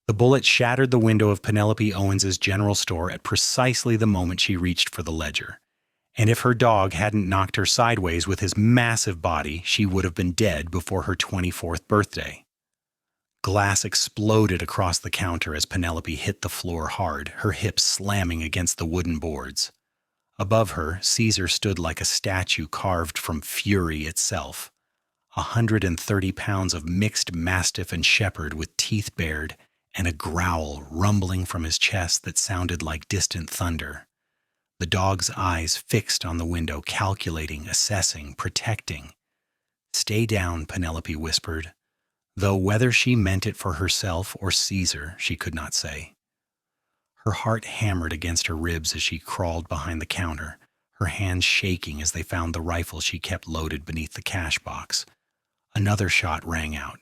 The bullet shattered the window of Penelope Owens's general store at precisely the moment she reached for the ledger. And if her dog hadn't knocked her sideways with his massive body, she would have been dead before her 24th birthday. Glass exploded across the counter as Penelope hit the floor hard, her hips slamming against the wooden boards. Above her, Caesar stood like a statue carved from fury itself. 130 pounds of mixed mastiff and shepherd with teeth bared, and a growl rumbling from his chest that sounded like distant thunder. The dog's eyes fixed on the window, calculating, assessing, protecting. "Stay down," Penelope whispered, though whether she meant it for herself or Caesar, she could not say. Her heart hammered against her ribs as she crawled behind the counter, her hands shaking as they found the rifle she kept loaded beneath the cash box. Another shot rang out,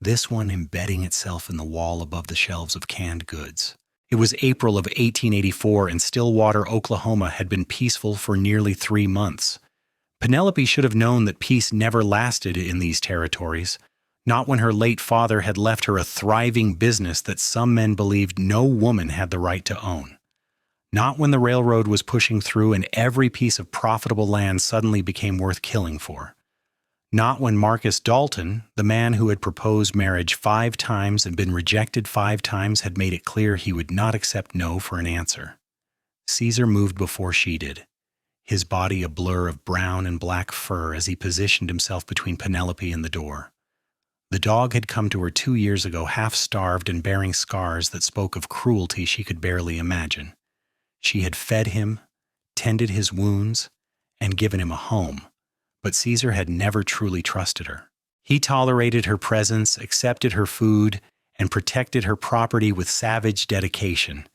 this one embedding itself in the wall above the shelves of canned goods. It was April of 1884, and Stillwater, Oklahoma had been peaceful for nearly 3 months. Penelope should have known that peace never lasted in these territories, not when her late father had left her a thriving business that some men believed no woman had the right to own. Not when the railroad was pushing through and every piece of profitable land suddenly became worth killing for. Not when Marcus Dalton, the man who had proposed marriage 5 times and been rejected 5 times, had made it clear he would not accept no for an answer. Caesar moved before she did, his body a blur of brown and black fur as he positioned himself between Penelope and the door. The dog had come to her 2 years ago, half-starved and bearing scars that spoke of cruelty she could barely imagine. She had fed him, tended his wounds, and given him a home. But Caesar had never truly trusted her. He tolerated her presence, accepted her food, and protected her property with savage dedication.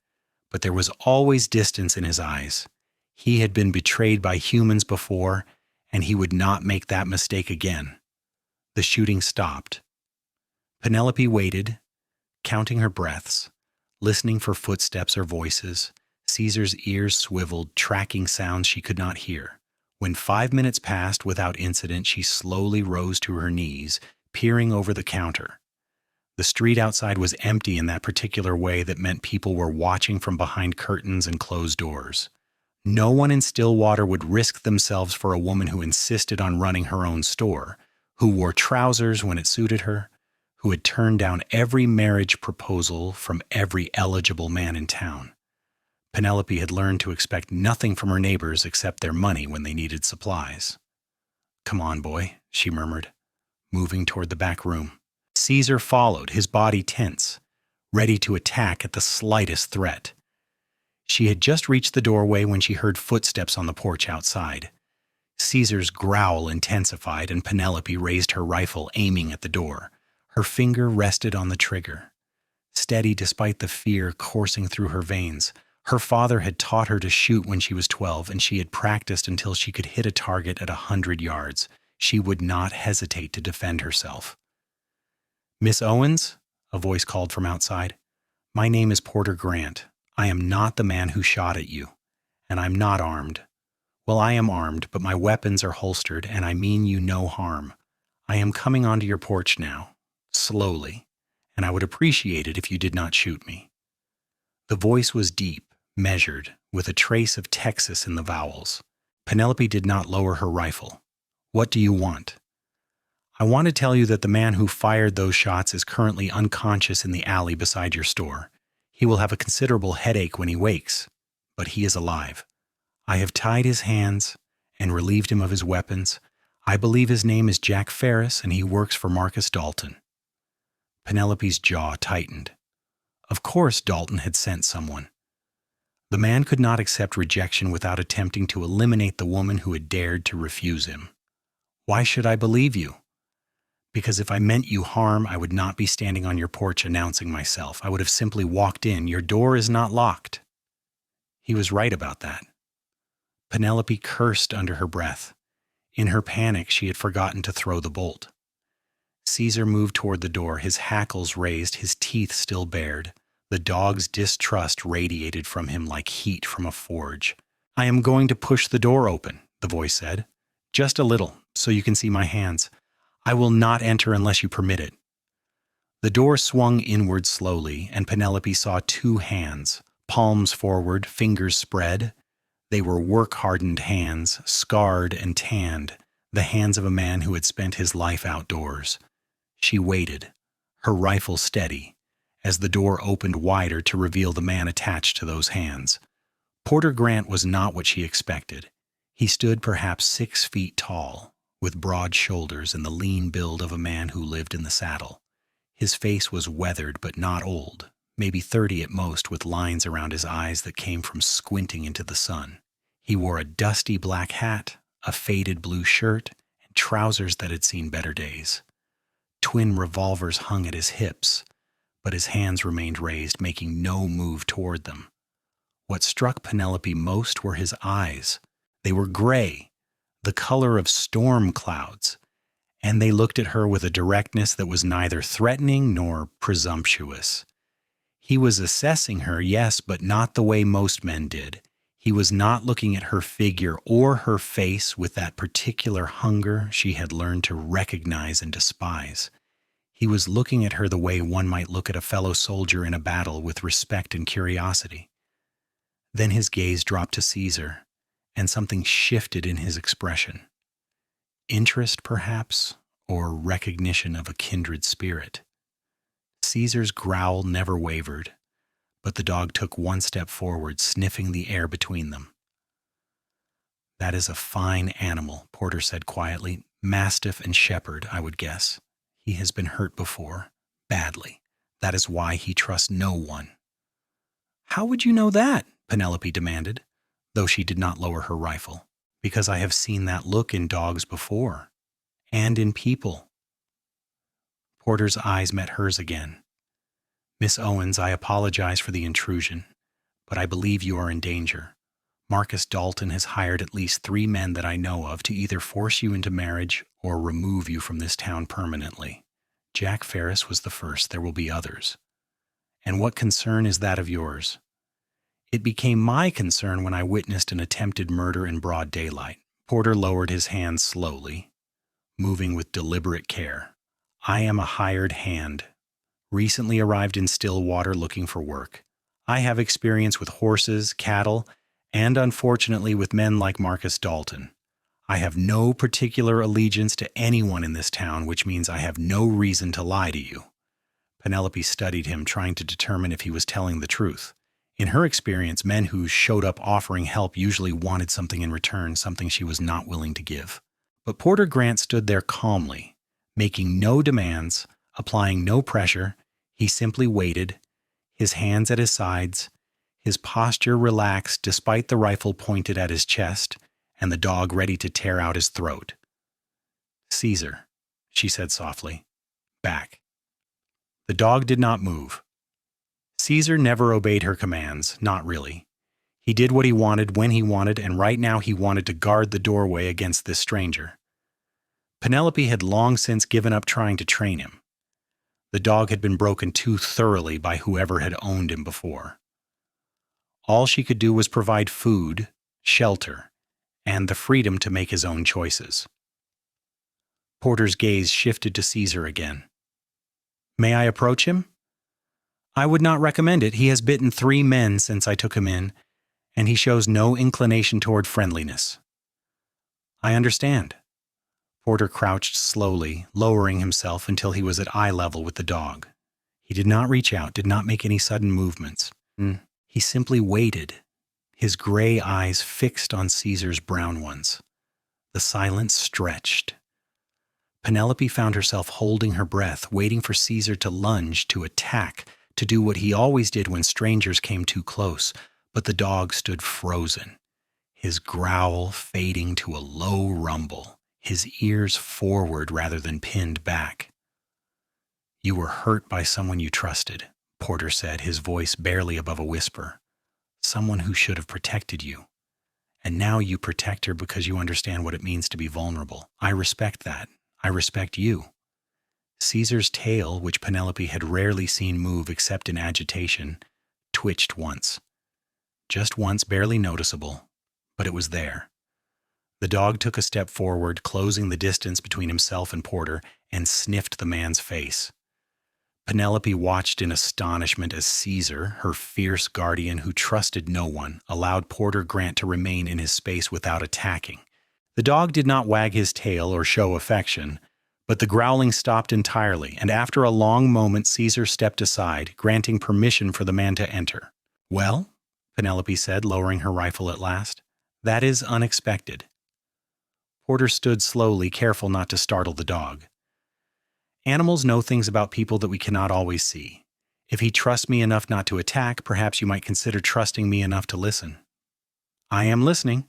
But there was always distance in his eyes. He had been betrayed by humans before, and he would not make that mistake again. The shooting stopped. Penelope waited, counting her breaths, listening for footsteps or voices. Caesar's ears swiveled, tracking sounds she could not hear. When 5 minutes passed without incident, she slowly rose to her knees, peering over the counter. The street outside was empty in that particular way that meant people were watching from behind curtains and closed doors. No one in Stillwater would risk themselves for a woman who insisted on running her own store, who wore trousers when it suited her, who had turned down every marriage proposal from every eligible man in town. Penelope had learned to expect nothing from her neighbors except their money when they needed supplies. "Come on, boy," she murmured, moving toward the back room. Caesar followed, his body tense, ready to attack at the slightest threat. She had just reached the doorway when she heard footsteps on the porch outside. Caesar's growl intensified, and Penelope raised her rifle, aiming at the door. Her finger rested on the trigger. Steady despite the fear coursing through her veins. Her father had taught her to shoot when she was 12, and she had practiced until she could hit a target at 100 yards. She would not hesitate to defend herself. "Miss Owens?" a voice called from outside. "My name is Porter Grant. I am not the man who shot at you, and I'm not armed. Well, I am armed, but my weapons are holstered, and I mean you no harm. I am coming onto your porch now, slowly, and I would appreciate it if you did not shoot me." The voice was deep, measured, with a trace of Texas in the vowels. Penelope did not lower her rifle. "What do you want?" "I want to tell you that the man who fired those shots is currently unconscious in the alley beside your store. He will have a considerable headache when he wakes, but he is alive. I have tied his hands and relieved him of his weapons. I believe his name is Jack Ferris, and he works for Marcus Dalton." Penelope's jaw tightened. Of course Dalton had sent someone. The man could not accept rejection without attempting to eliminate the woman who had dared to refuse him. "Why should I believe you?" "Because if I meant you harm, I would not be standing on your porch announcing myself. I would have simply walked in. Your door is not locked." He was right about that. Penelope cursed under her breath. In her panic, she had forgotten to throw the bolt. Caesar moved toward the door, his hackles raised, his teeth still bared. The dog's distrust radiated from him like heat from a forge. "I am going to push the door open," the voice said. "Just a little, so you can see my hands. I will not enter unless you permit it." The door swung inward slowly, and Penelope saw two hands, palms forward, fingers spread. They were work-hardened hands, scarred and tanned, the hands of a man who had spent his life outdoors. She waited, her rifle steady, as the door opened wider to reveal the man attached to those hands. Porter Grant was not what she expected. He stood perhaps 6 feet tall, with broad shoulders and the lean build of a man who lived in the saddle. His face was weathered but not old, maybe 30 at most, with lines around his eyes that came from squinting into the sun. He wore a dusty black hat, a faded blue shirt, and trousers that had seen better days. Twin revolvers hung at his hips, but his hands remained raised, making no move toward them. What struck Penelope most were his eyes. They were gray, the color of storm clouds, and they looked at her with a directness that was neither threatening nor presumptuous. He was assessing her, yes, but not the way most men did. He was not looking at her figure or her face with that particular hunger she had learned to recognize and despise. He was looking at her the way one might look at a fellow soldier in a battle, with respect and curiosity. Then his gaze dropped to Caesar, and something shifted in his expression. Interest, perhaps, or recognition of a kindred spirit. Caesar's growl never wavered, but the dog took one step forward, sniffing the air between them. "That is a fine animal," Porter said quietly. "Mastiff and shepherd, I would guess. He has been hurt before, badly. That is why he trusts no one." "How would you know that?" Penelope demanded, though she did not lower her rifle. "Because I have seen that look in dogs before, and in people." Porter's eyes met hers again. "Miss Owens, I apologize for the intrusion, but I believe you are in danger. Marcus Dalton has hired at least 3 men that I know of to either force you into marriage or remove you from this town permanently. Jack Ferris was the first. There will be others. And what concern is that of yours? It became my concern when I witnessed an attempted murder in broad daylight." Porter lowered his hands slowly, moving with deliberate care. "I am a hired hand, recently arrived in Stillwater looking for work. I have experience with horses, cattle, and unfortunately with men like Marcus Dalton. I have no particular allegiance to anyone in this town, which means I have no reason to lie to you." Penelope studied him, trying to determine if he was telling the truth. In her experience, men who showed up offering help usually wanted something in return, something she was not willing to give. But Porter Grant stood there calmly, making no demands, applying no pressure. He simply waited, his hands at his sides, his posture relaxed despite the rifle pointed at his chest and the dog ready to tear out his throat. "Caesar," she said softly, "back." The dog did not move. Caesar never obeyed her commands, not really. He did what he wanted when he wanted, and right now he wanted to guard the doorway against this stranger. Penelope had long since given up trying to train him. The dog had been broken too thoroughly by whoever had owned him before. All she could do was provide food, shelter, and the freedom to make his own choices. Porter's gaze shifted to Caesar again. "May I approach him?" "I would not recommend it. He has bitten 3 men since I took him in, and he shows no inclination toward friendliness." "I understand." Porter crouched slowly, lowering himself until he was at eye level with the dog. He did not reach out, did not make any sudden movements. He simply waited, his gray eyes fixed on Caesar's brown ones. The silence stretched. Penelope found herself holding her breath, waiting for Caesar to lunge, to attack, to do what he always did when strangers came too close, but the dog stood frozen, his growl fading to a low rumble, his ears forward rather than pinned back. "You were hurt by someone you trusted," Porter said, his voice barely above a whisper. "Someone who should have protected you. And now you protect her because you understand what it means to be vulnerable. I respect that. I respect you." Caesar's tail, which Penelope had rarely seen move except in agitation, twitched once. Just once, barely noticeable, but it was there. The dog took a step forward, closing the distance between himself and Porter, and sniffed the man's face. Penelope watched in astonishment as Caesar, her fierce guardian who trusted no one, allowed Porter Grant to remain in his space without attacking. The dog did not wag his tail or show affection, but the growling stopped entirely, and after a long moment Caesar stepped aside, granting permission for the man to enter. "Well?" Penelope said, lowering her rifle at last. "That is unexpected." Porter stood slowly, careful not to startle the dog. "Animals know things about people that we cannot always see. If he trusts me enough not to attack, perhaps you might consider trusting me enough to listen." "I am listening."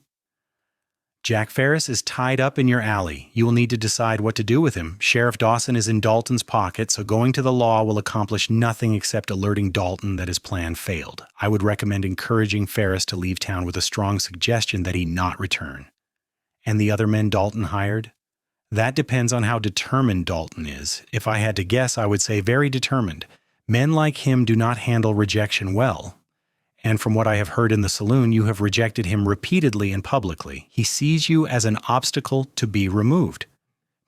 "Jack Ferris is tied up in your alley. You will need to decide what to do with him. Sheriff Dawson is in Dalton's pocket, so going to the law will accomplish nothing except alerting Dalton that his plan failed. I would recommend encouraging Ferris to leave town with a strong suggestion that he not return." "And the other men Dalton hired?" "That depends on how determined Dalton is. If I had to guess, I would say very determined. Men like him do not handle rejection well. And from what I have heard in the saloon, you have rejected him repeatedly and publicly. He sees you as an obstacle to be removed."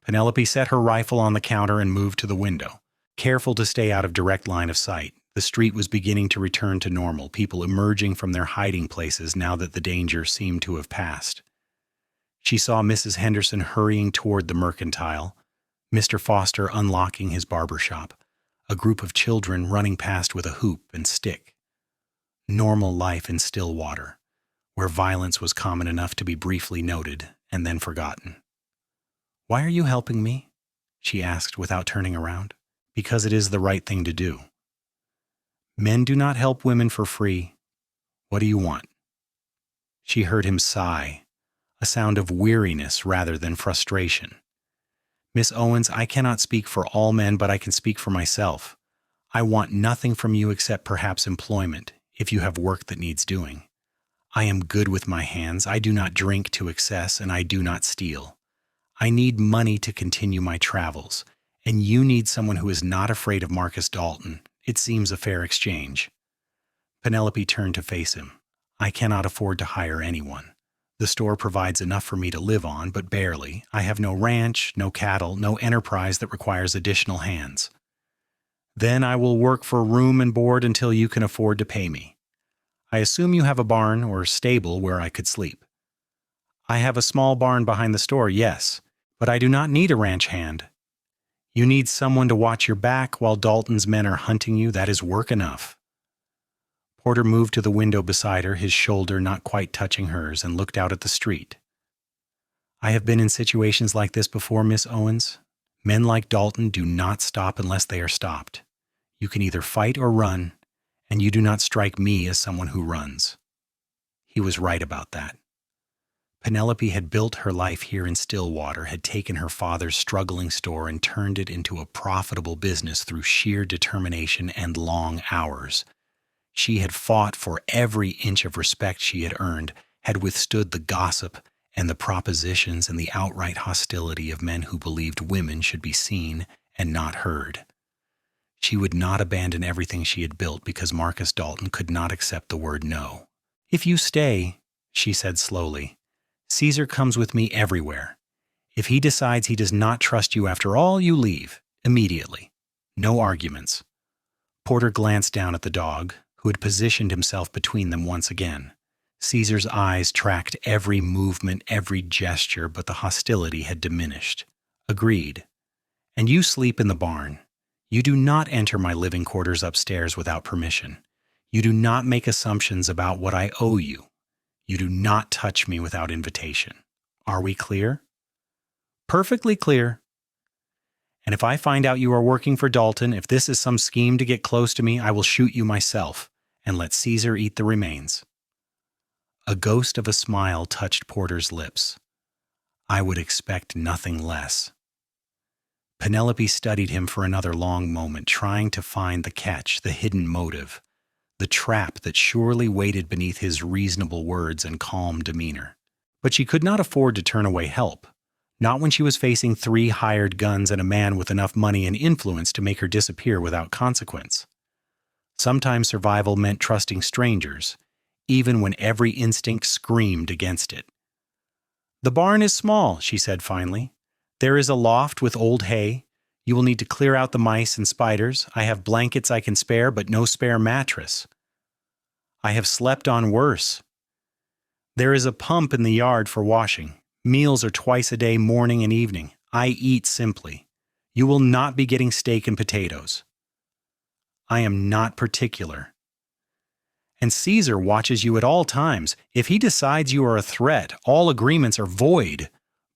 Penelope set her rifle on the counter and moved to the window, careful to stay out of direct line of sight. The street was beginning to return to normal, people emerging from their hiding places now that the danger seemed to have passed. She saw Mrs. Henderson hurrying toward the mercantile, Mr. Foster unlocking his barber shop, a group of children running past with a hoop and stick. Normal life in Stillwater, where violence was common enough to be briefly noted and then forgotten. "Why are you helping me?" she asked without turning around. "Because it is the right thing to do." "Men do not help women for free. What do you want?" She heard him sigh, a sound of weariness rather than frustration. "Miss Owens, I cannot speak for all men, but I can speak for myself. I want nothing from you except perhaps employment, if you have work that needs doing. I am good with my hands. I do not drink to excess, and I do not steal. I need money to continue my travels, and you need someone who is not afraid of Marcus Dalton. It seems a fair exchange." Penelope turned to face him. "I cannot afford to hire anyone. The store provides enough for me to live on, but barely. I have no ranch, no cattle, no enterprise that requires additional hands." "Then I will work for room and board until you can afford to pay me. I assume you have a barn or stable where I could sleep." "I have a small barn behind the store, yes, but I do not need a ranch hand. You need someone to watch your back while Dalton's men are hunting you. That is work enough." Porter moved to the window beside her, his shoulder not quite touching hers, and looked out at the street. "I have been in situations like this before, Miss Owens. Men like Dalton do not stop unless they are stopped. You can either fight or run, and you do not strike me as someone who runs." He was right about that. Penelope had built her life here in Stillwater, had taken her father's struggling store and turned it into a profitable business through sheer determination and long hours. She had fought for every inch of respect she had earned, had withstood the gossip and the propositions and the outright hostility of men who believed women should be seen and not heard. She would not abandon everything she had built because Marcus Dalton could not accept the word no. "If you stay," she said slowly, "Caesar comes with me everywhere. If he decides he does not trust you after all, you leave, immediately. No arguments." Porter glanced down at the dog, who had positioned himself between them once again. Caesar's eyes tracked every movement, every gesture, but the hostility had diminished. "Agreed. And you sleep in the barn. You do not enter my living quarters upstairs without permission. You do not make assumptions about what I owe you. You do not touch me without invitation. Are we clear?" "Perfectly clear." "And if I find out you are working for Dalton, if this is some scheme to get close to me, I will shoot you myself and let Caesar eat the remains." A ghost of a smile touched Porter's lips. "I would expect nothing less." Penelope studied him for another long moment, trying to find the catch, the hidden motive, the trap that surely waited beneath his reasonable words and calm demeanor. But she could not afford to turn away help, not when she was facing 3 hired guns and a man with enough money and influence to make her disappear without consequence. Sometimes survival meant trusting strangers, even when every instinct screamed against it. "The barn is small," she said finally. "There is a loft with old hay. You will need to clear out the mice and spiders. I have blankets I can spare, but no spare mattress. I have slept on worse. There is a pump in the yard for washing. Meals are twice a day, morning and evening. I eat simply. You will not be getting steak and potatoes. I am not particular. And Caesar watches you at all times. If he decides you are a threat, all agreements are void.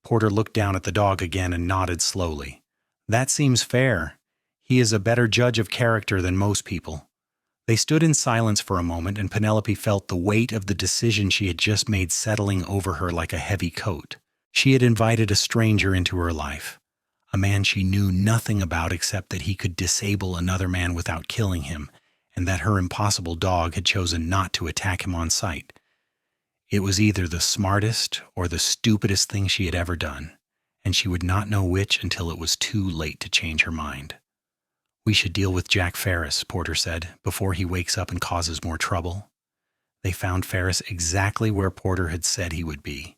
Porter looked down at the dog again and nodded slowly. That seems fair. He is a better judge of character than most people. They stood in silence for a moment, and Penelope felt the weight of the decision she had just made settling over her like a heavy coat. She had invited a stranger into her life, a man she knew nothing about except that he could disable another man without killing him, and that her impossible dog had chosen not to attack him on sight. It was either the smartest or the stupidest thing she had ever done, and she would not know which until it was too late to change her mind. We should deal with Jack Ferris, Porter said, before he wakes up and causes more trouble. They found Ferris exactly where Porter had said he would be,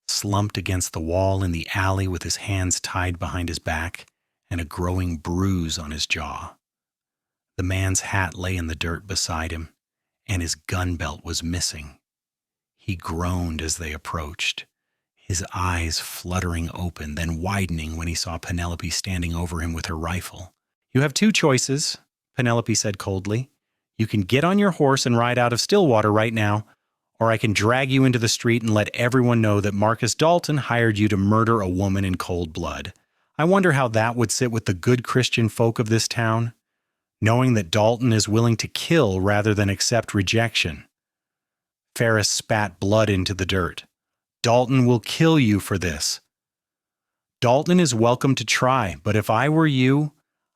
slumped against the wall in the alley with his hands tied behind his back and a growing bruise on his jaw. The man's hat lay in the dirt beside him, and his gun belt was missing. He groaned as they approached, his eyes fluttering open, then widening when he saw Penelope standing over him with her rifle. You have two choices, Penelope said coldly. You can get on your horse and ride out of Stillwater right now, or I can drag you into the street and let everyone know that Marcus Dalton hired you to murder a woman in cold blood. I wonder how that would sit with the good Christian folk of this town, knowing that Dalton is willing to kill rather than accept rejection. Ferris spat blood into the dirt. Dalton will kill you for this. Dalton is welcome to try, but if I were you,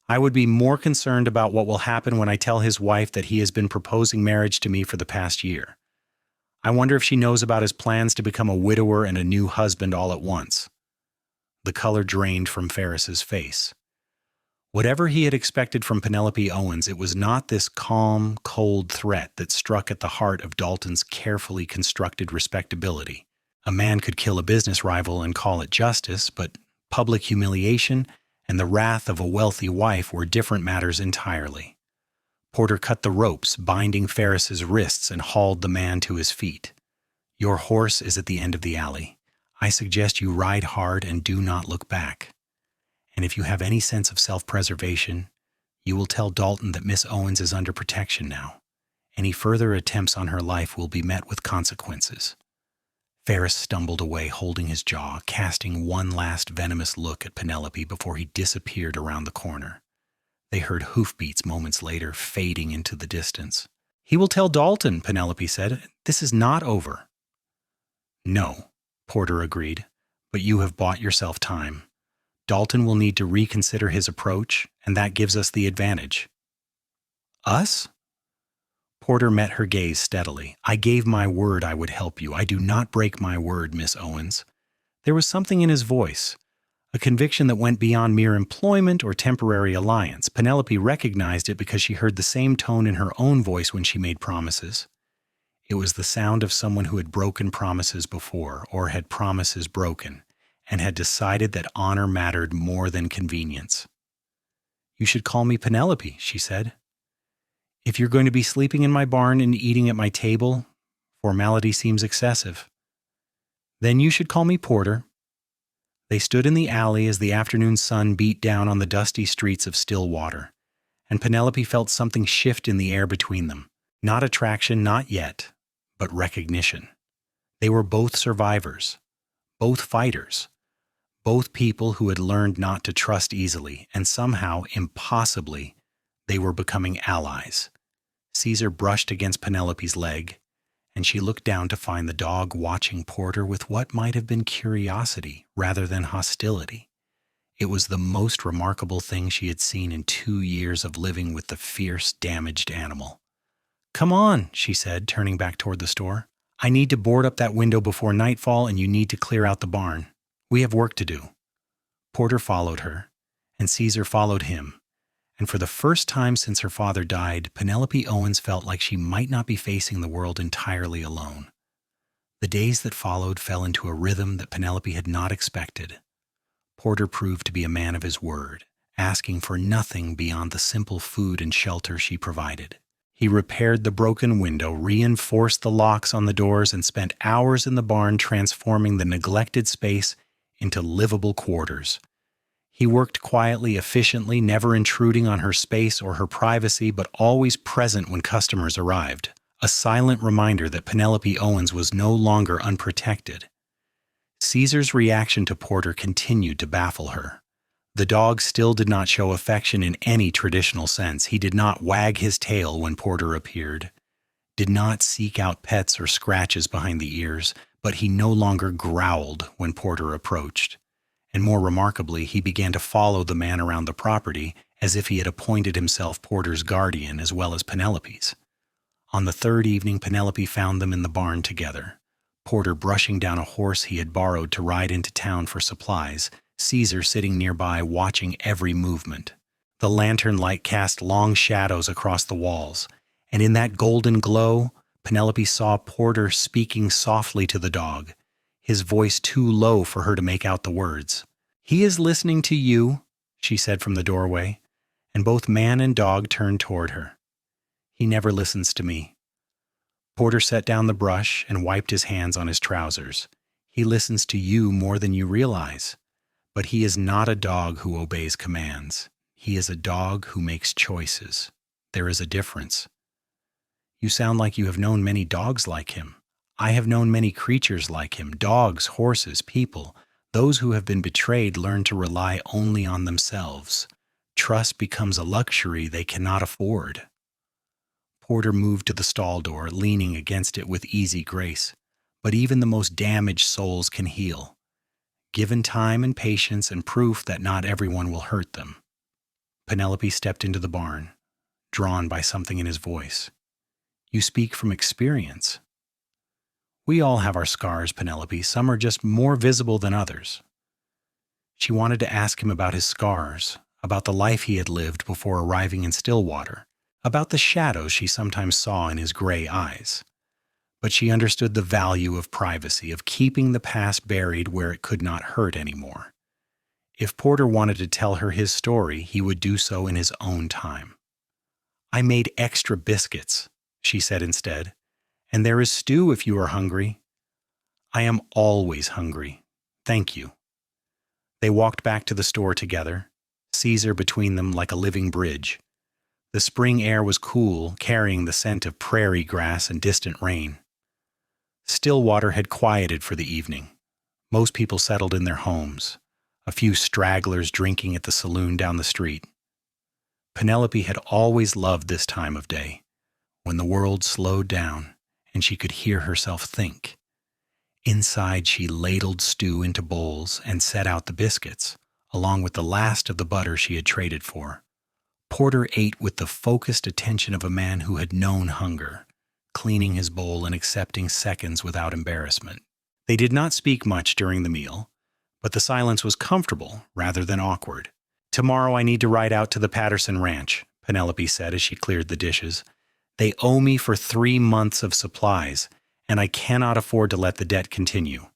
I would be more concerned about what will happen when I tell his wife that he has been proposing marriage to me for the past year. I wonder if she knows about his plans to become a widower and a new husband all at once. The color drained from Ferris's face. Whatever he had expected from Penelope Owens, it was not this calm, cold threat that struck at the heart of Dalton's carefully constructed respectability. A man could kill a business rival and call it justice, but public humiliation and the wrath of a wealthy wife were different matters entirely. Porter cut the ropes binding Ferris's wrists and hauled the man to his feet. Your horse is at the end of the alley. I suggest you ride hard and do not look back. And if you have any sense of self-preservation, you will tell Dalton that Miss Owens is under protection now. Any further attempts on her life will be met with consequences. Ferris stumbled away, holding his jaw, casting one last venomous look at Penelope before he disappeared around the corner. They heard hoofbeats moments later, fading into the distance. He will tell Dalton, Penelope said. This is not over. No, Porter agreed, but you have bought yourself time. Dalton will need to reconsider his approach, and that gives us the advantage. Us? Porter met her gaze steadily. I gave my word I would help you. I do not break my word, Miss Owens. There was something in his voice, a conviction that went beyond mere employment or temporary alliance. Penelope recognized it because she heard the same tone in her own voice when she made promises. It was the sound of someone who had broken promises before, or had promises broken, and had decided that honor mattered more than convenience. You should call me Penelope, she said. If you're going to be sleeping in my barn and eating at my table, formality seems excessive. Then you should call me Porter. They stood in the alley as the afternoon sun beat down on the dusty streets of Stillwater, and Penelope felt something shift in the air between them. Not attraction, not yet, but recognition. They were both survivors, both fighters, both people who had learned not to trust easily, and somehow, impossibly, they were becoming allies. Caesar brushed against Penelope's leg, and she looked down to find the dog watching Porter with what might have been curiosity rather than hostility. It was the most remarkable thing she had seen in 2 years of living with the fierce, damaged animal. Come on, she said, turning back toward the store. I need to board up that window before nightfall, and you need to clear out the barn. We have work to do. Porter followed her, and Caesar followed him, and for the first time since her father died, Penelope Owens felt like she might not be facing the world entirely alone. The days that followed fell into a rhythm that Penelope had not expected. Porter proved to be a man of his word, asking for nothing beyond the simple food and shelter she provided. He repaired the broken window, reinforced the locks on the doors, and spent hours in the barn transforming the neglected space into livable quarters. He worked quietly, efficiently, never intruding on her space or her privacy, but always present when customers arrived, a silent reminder that Penelope Owens was no longer unprotected. Caesar's reaction to Porter continued to baffle her. The dog still did not show affection in any traditional sense. He did not wag his tail when Porter appeared, did not seek out pets or scratches behind the ears, but he no longer growled when Porter approached. And more remarkably, he began to follow the man around the property as if he had appointed himself Porter's guardian as well as Penelope's. On the third evening, Penelope found them in the barn together. Porter brushing down a horse he had borrowed to ride into town for supplies, Caesar sitting nearby watching every movement. The lantern light cast long shadows across the walls, and in that golden glow, Penelope saw Porter speaking softly to the dog, his voice too low for her to make out the words. "He is listening to you," she said from the doorway, and both man and dog turned toward her. "He never listens to me." Porter set down the brush and wiped his hands on his trousers. "He listens to you more than you realize. But he is not a dog who obeys commands. He is a dog who makes choices. There is a difference." "You sound like you have known many dogs like him." "I have known many creatures like him, dogs, horses, people. Those who have been betrayed learn to rely only on themselves. Trust becomes a luxury they cannot afford." Porter moved to the stall door, leaning against it with easy grace. But even the most damaged souls can heal, given time and patience and proof that not everyone will hurt them. Penelope stepped into the barn, drawn by something in his voice. "You speak from experience." "We all have our scars, Penelope. Some are just more visible than others." She wanted to ask him about his scars, about the life he had lived before arriving in Stillwater, about the shadows she sometimes saw in his gray eyes. But she understood the value of privacy, of keeping the past buried where it could not hurt anymore. If Porter wanted to tell her his story, he would do so in his own time. "I made extra biscuits," she said instead, "and there is stew if you are hungry." "I am always hungry. Thank you." They walked back to the store together, Caesar between them like a living bridge. The spring air was cool, carrying the scent of prairie grass and distant rain. Stillwater had quieted for the evening. Most people settled in their homes, a few stragglers drinking at the saloon down the street. Penelope had always loved this time of day, when the world slowed down and she could hear herself think. Inside, she ladled stew into bowls and set out the biscuits, along with the last of the butter she had traded for. Porter ate with the focused attention of a man who had known hunger, cleaning his bowl and accepting seconds without embarrassment. They did not speak much during the meal, but the silence was comfortable rather than awkward. "Tomorrow I need to ride out to the Patterson Ranch," Penelope said as she cleared the dishes. "They owe me for 3 months of supplies, and I cannot afford to let the debt continue."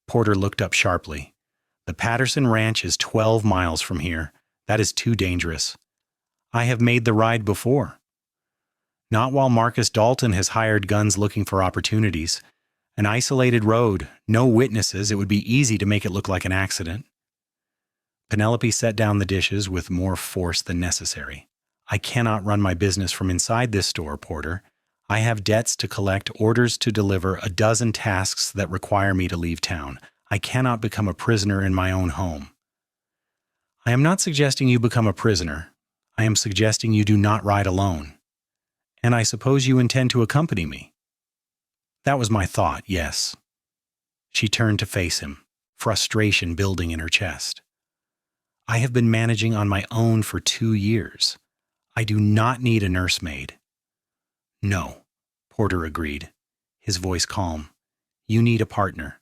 Porter looked up sharply. "The Patterson Ranch is 12 miles from here. That is too dangerous." "I have made the ride before." "Not while Marcus Dalton has hired guns looking for opportunities. An isolated road, no witnesses. It would be easy to make it look like an accident." Penelope set down the dishes with more force than necessary. "I cannot run my business from inside this store, Porter. I have debts to collect, orders to deliver, a dozen tasks that require me to leave town. I cannot become a prisoner in my own home." "I am not suggesting you become a prisoner. I am suggesting you do not ride alone. And I suppose you intend to accompany me." "That was my thought, yes." She turned to face him, frustration building in her chest. "I have been managing on my own for 2 years. I do not need a nursemaid." "No," Porter agreed, his voice calm. "You need a partner,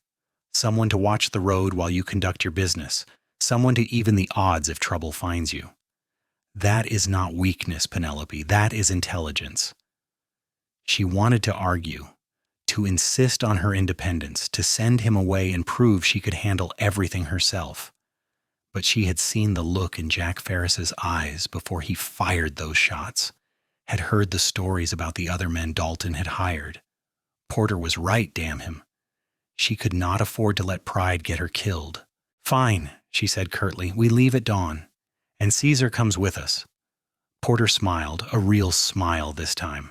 someone to watch the road while you conduct your business, someone to even the odds if trouble finds you. That is not weakness, Penelope. That is intelligence." She wanted to argue, to insist on her independence, to send him away and prove she could handle everything herself. but she had seen the look in Jack Ferris's eyes before he fired those shots, had heard the stories about the other men Dalton had hired. Porter was right, damn him. She could not afford to let pride get her killed. "Fine," she said curtly. "We leave at dawn, and Caesar comes with us." Porter smiled, a real smile this time,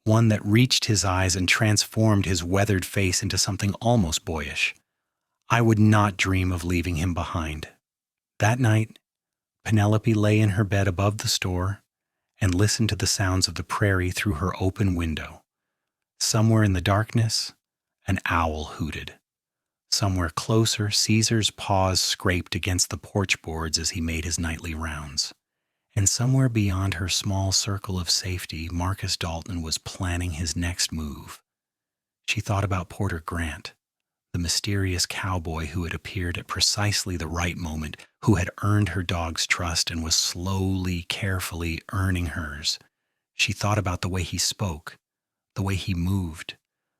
one that reached his eyes and transformed his weathered face into something almost boyish. "I would not dream of leaving him behind." That night, Penelope lay in her bed above the store and listened to the sounds of the prairie through her open window. Somewhere in the darkness, an owl hooted. Somewhere closer, Caesar's paws scraped against the porch boards as he made his nightly rounds. And somewhere beyond her small circle of safety, Marcus Dalton was planning his next move. She thought about Porter Grant, the mysterious cowboy who had appeared at precisely the right moment, who had earned her dog's trust and was slowly, carefully earning hers. She thought about the way he spoke, the way he moved,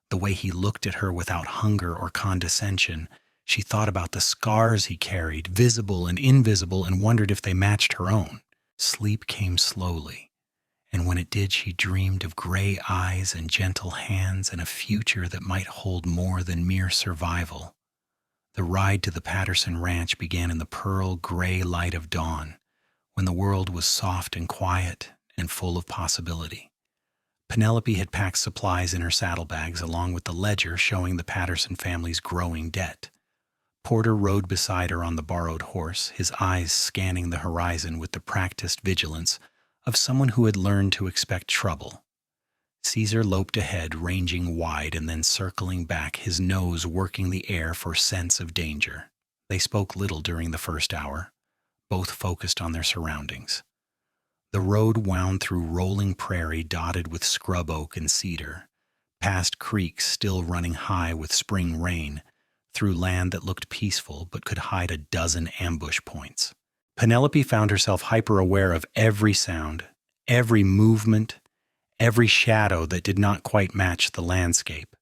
the way he looked at her without hunger or condescension. She thought about the scars he carried, visible and invisible, and wondered if they matched her own. Sleep came slowly, and when it did, she dreamed of gray eyes and gentle hands and a future that might hold more than mere survival. The ride to the Patterson Ranch began in the pearl gray light of dawn, when the world was soft and quiet and full of possibility. Penelope had packed supplies in her saddlebags along with the ledger showing the Patterson family's growing debt. Porter rode beside her on the borrowed horse, his eyes scanning the horizon with the practiced vigilance of someone who had learned to expect trouble. Caesar loped ahead, ranging wide and then circling back, his nose working the air for sense of danger. They spoke little during the first hour, both focused on their surroundings. The road wound through rolling prairie dotted with scrub oak and cedar, past creeks still running high with spring rain, through land that looked peaceful but could hide a dozen ambush points. Penelope found herself hyper-aware of every sound, every movement, every shadow that did not quite match the landscape.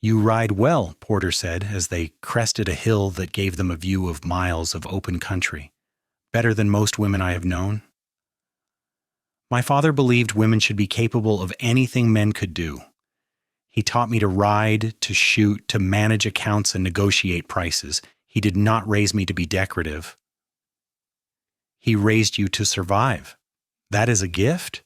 "You ride well," Porter said as they crested a hill that gave them a view of miles of open country. "Better than most women I have known." "My father believed women should be capable of anything men could do. He taught me to ride, to shoot, to manage accounts and negotiate prices. He did not raise me to be decorative." "He raised you to survive. That is a gift?"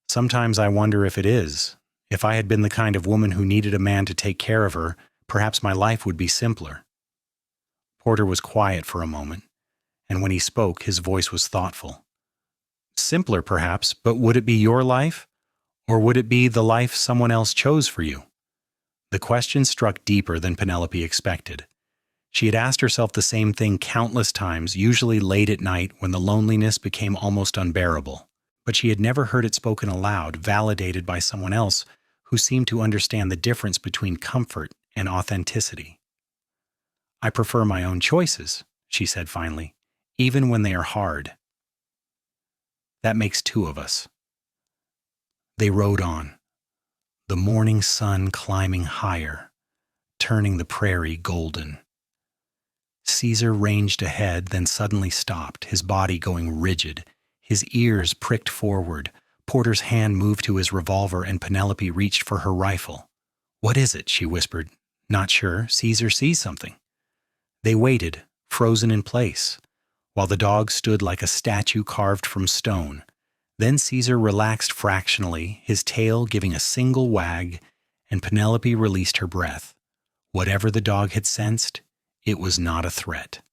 "Sometimes I wonder if it is. If I had been the kind of woman who needed a man to take care of her, perhaps my life would be simpler." Porter was quiet for a moment, and when he spoke, his voice was thoughtful. "Simpler, perhaps, but would it be your life? Or would it be the life someone else chose for you?" The question struck deeper than Penelope expected. She had asked herself the same thing countless times, usually late at night when the loneliness became almost unbearable. But she had never heard it spoken aloud, validated by someone else who seemed to understand the difference between comfort and authenticity. "I prefer my own choices," she said finally, "even when they are hard." "That makes two of us." They rode on, the morning sun climbing higher, turning the prairie golden. Caesar ranged ahead, then suddenly stopped, his body going rigid, his ears pricked forward. Porter's hand moved to his revolver and Penelope reached for her rifle. "What is it?" she whispered. "Not sure. Caesar sees something." They waited, frozen in place, while the dog stood like a statue carved from stone. Then Caesar relaxed fractionally, his tail giving a single wag, and Penelope released her breath. Whatever the dog had sensed, it was not a threat.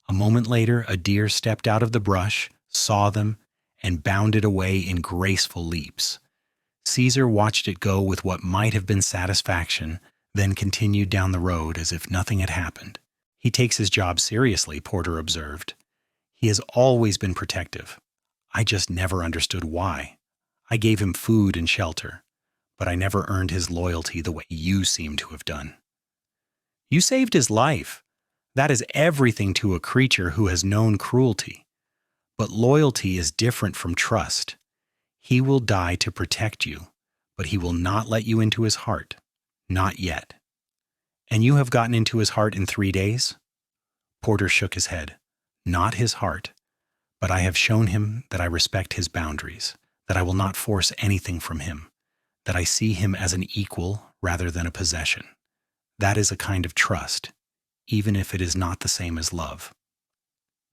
A moment later, a deer stepped out of the brush, saw them, and bounded away in graceful leaps. Caesar watched it go with what might have been satisfaction, then continued down the road as if nothing had happened. "He takes his job seriously," Porter observed. "He has always been protective. I just never understood why. I gave him food and shelter, but I never earned his loyalty the way you seem to have done." "You saved his life. That is everything to a creature who has known cruelty. But loyalty is different from trust. He will die to protect you, but he will not let you into his heart. Not yet." "And you have gotten into his heart in 3 days?" Porter shook his head. Not his heart, but I have shown him that I respect his boundaries, that I will not force anything from him, that I see him as an equal rather than a possession. That is a kind of trust, even if it is not the same as love.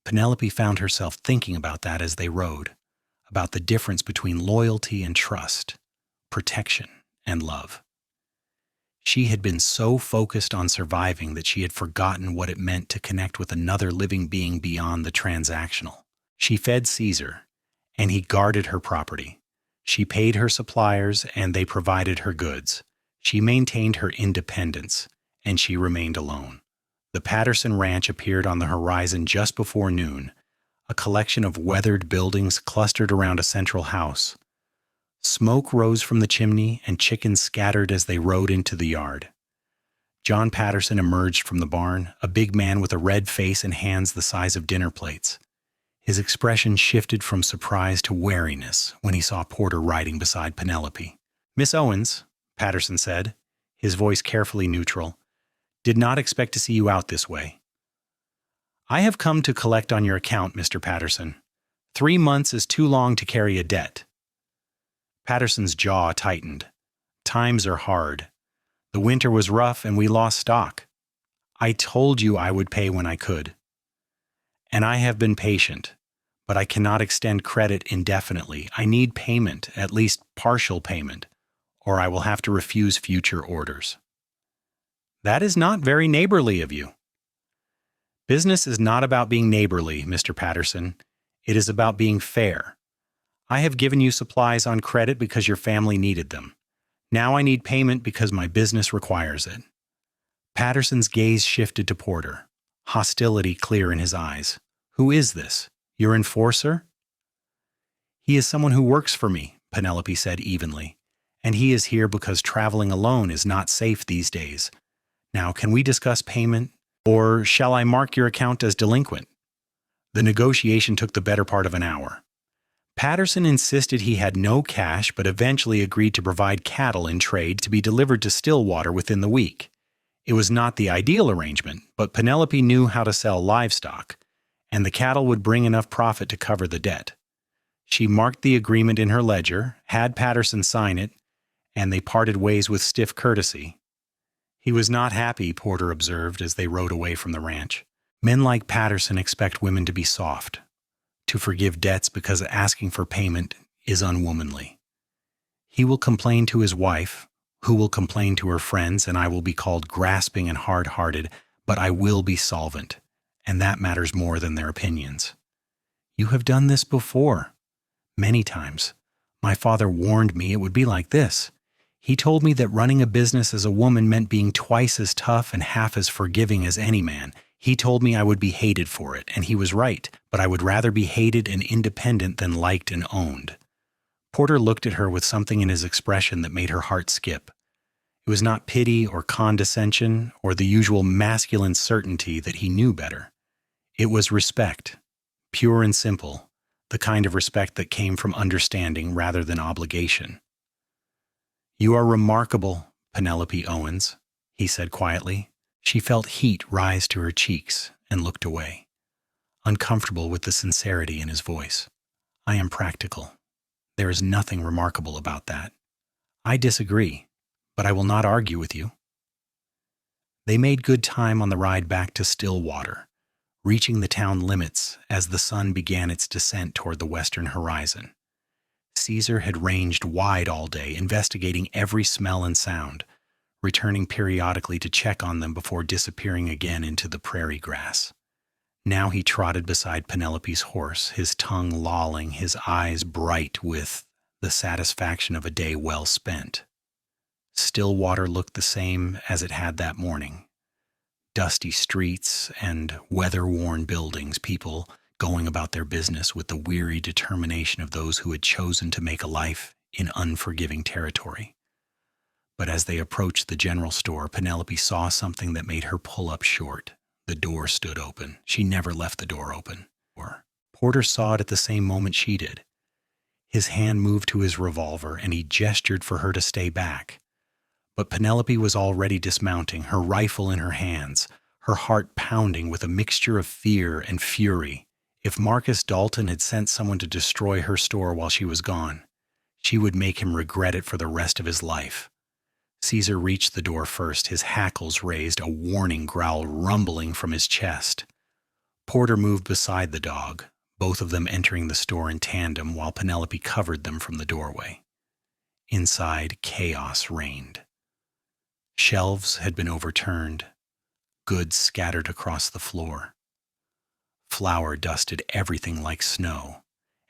Penelope found herself thinking about that as they rode, about the difference between loyalty and trust, protection and love. She had been so focused on surviving that she had forgotten what it meant to connect with another living being beyond the transactional. She fed Caesar, and he guarded her property. She paid her suppliers, and they provided her goods. She maintained her independence, and she remained alone. The Patterson Ranch appeared on the horizon just before noon, a collection of weathered buildings clustered around a central house. Smoke rose from the chimney, and chickens scattered as they rode into the yard. John Patterson emerged from the barn, a big man with a red face and hands the size of dinner plates. His expression shifted from surprise to wariness when he saw Porter riding beside Penelope. "Miss Owens," Patterson said, his voice carefully neutral, "did not expect to see you out this way." "I have come to collect on your account, Mr. Patterson. 3 months is too long to carry a debt." Patterson's jaw tightened. "Times are hard. The winter was rough and we lost stock. I told you I would pay when I could. And I have been patient, but I cannot extend credit indefinitely. I need payment, at least partial payment, or I will have to refuse future orders." "That is not very neighborly of you." "Business is not about being neighborly, Mr. Patterson. It is about being fair. I have given you supplies on credit because your family needed them. Now I need payment because my business requires it." Patterson's gaze shifted to Porter, hostility clear in his eyes. "Who is this? Your enforcer?" "He is someone who works for me," Penelope said evenly, "and he is here because traveling alone is not safe these days. Now, can we discuss payment, or shall I mark your account as delinquent?" The negotiation took the better part of an hour. Patterson insisted he had no cash, but eventually agreed to provide cattle in trade to be delivered to Stillwater within the week. It was not the ideal arrangement, but Penelope knew how to sell livestock, and the cattle would bring enough profit to cover the debt. She marked the agreement in her ledger, had Patterson sign it, and they parted ways with stiff courtesy. "He was not happy," Porter observed as they rode away from the ranch. "Men like Patterson expect women to be soft, to forgive debts because asking for payment is unwomanly. He will complain to his wife, who will complain to her friends, and I will be called grasping and hard-hearted, but I will be solvent, and that matters more than their opinions. You have done this before. Many times. My father warned me it would be like this. He told me that running a business as a woman meant being twice as tough and half as forgiving as any man. He told me I would be hated for it, and he was right, but I would rather be hated and independent than liked and owned." Porter looked at her with something in his expression that made her heart skip. It was not pity or condescension or the usual masculine certainty that he knew better. It was respect, pure and simple, the kind of respect that came from understanding rather than obligation. "You are remarkable, Penelope Owens," he said quietly. She felt heat rise to her cheeks and looked away, uncomfortable with the sincerity in his voice. "I am practical. There is nothing remarkable about that. I disagree, but I will not argue with you." They made good time on the ride back to Stillwater, reaching the town limits as the sun began its descent toward the western horizon. Caesar had ranged wide all day, investigating every smell and sound, returning periodically to check on them before disappearing again into the prairie grass. Now he trotted beside Penelope's horse, his tongue lolling, his eyes bright with the satisfaction of a day well spent. Stillwater looked the same as it had that morning. Dusty streets and weather-worn buildings, people going about their business with the weary determination of those who had chosen to make a life in unforgiving territory. But as they approached the general store, Penelope saw something that made her pull up short. The door stood open. She never left the door open. Porter saw it at the same moment she did. His hand moved to his revolver, and he gestured for her to stay back. But Penelope was already dismounting, her rifle in her hands, her heart pounding with a mixture of fear and fury. If Marcus Dalton had sent someone to destroy her store while she was gone, she would make him regret it for the rest of his life. Caesar reached the door first, his hackles raised, a warning growl rumbling from his chest. Porter moved beside the dog, both of them entering the store in tandem while Penelope covered them from the doorway. Inside, chaos reigned. Shelves had been overturned, goods scattered across the floor. Flour dusted everything like snow,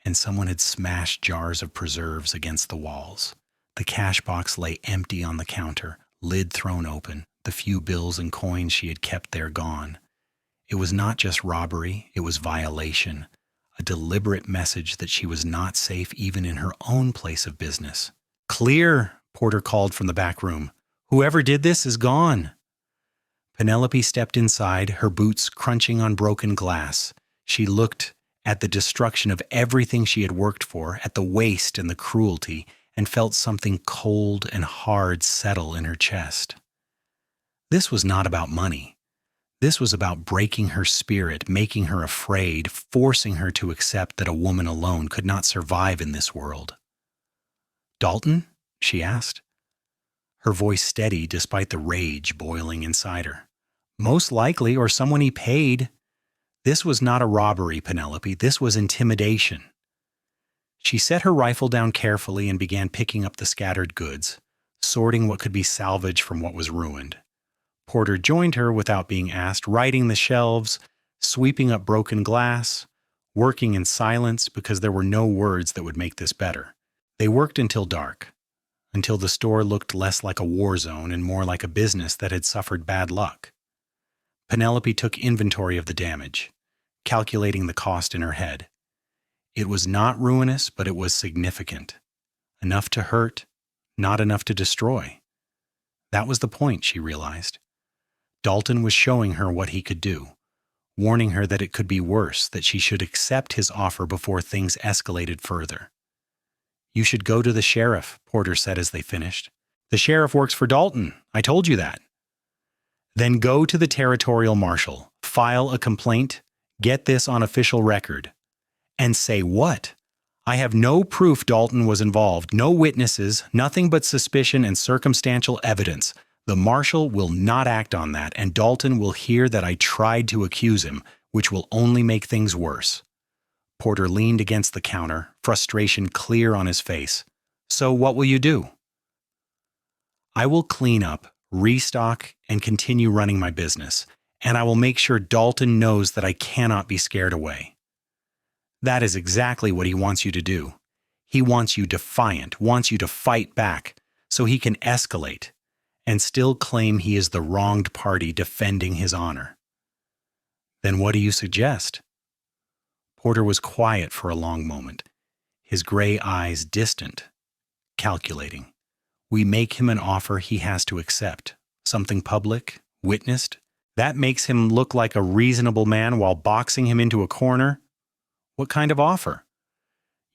and someone had smashed jars of preserves against the walls. The cash box lay empty on the counter, lid thrown open, the few bills and coins she had kept there gone. It was not just robbery, it was violation, a deliberate message that she was not safe even in her own place of business. "Clear," Porter called from the back room. "Whoever did this is gone." Penelope stepped inside, her boots crunching on broken glass. She looked at the destruction of everything she had worked for, at the waste and the cruelty, and felt something cold and hard settle in her chest. This was not about money. This was about breaking her spirit, making her afraid, forcing her to accept that a woman alone could not survive in this world. "Dalton?" she asked, her voice steady despite the rage boiling inside her. "Most likely, or someone he paid. This was not a robbery, Penelope. This was intimidation." She set her rifle down carefully and began picking up the scattered goods, sorting what could be salvaged from what was ruined. Porter joined her without being asked, righting the shelves, sweeping up broken glass, working in silence because there were no words that would make this better. They worked until dark, until the store looked less like a war zone and more like a business that had suffered bad luck. Penelope took inventory of the damage, calculating the cost in her head. It was not ruinous, but it was significant. Enough to hurt, not enough to destroy. That was the point, she realized. Dalton was showing her what he could do, warning her that it could be worse, that she should accept his offer before things escalated further. "You should go to the sheriff," Porter said as they finished. "The sheriff works for Dalton. I told you that." "Then go to the territorial marshal, file a complaint, get this on official record." "And say what?" "I have no proof Dalton was involved, no witnesses, nothing but suspicion and circumstantial evidence. The marshal will not act on that, and Dalton will hear that I tried to accuse him, which will only make things worse." Porter leaned against the counter, frustration clear on his face. "So what will you do?" "I will clean up, restock, and continue running my business, and I will make sure Dalton knows that I cannot be scared away." That is exactly what he wants you to do. He wants you defiant, wants you to fight back, so he can escalate and still claim he is the wronged party defending his honor. "Then what do you suggest?" Porter was quiet for a long moment, his gray eyes distant, calculating. "We make him an offer he has to accept, something public, witnessed. That makes him look like a reasonable man while boxing him into a corner. What kind of offer?"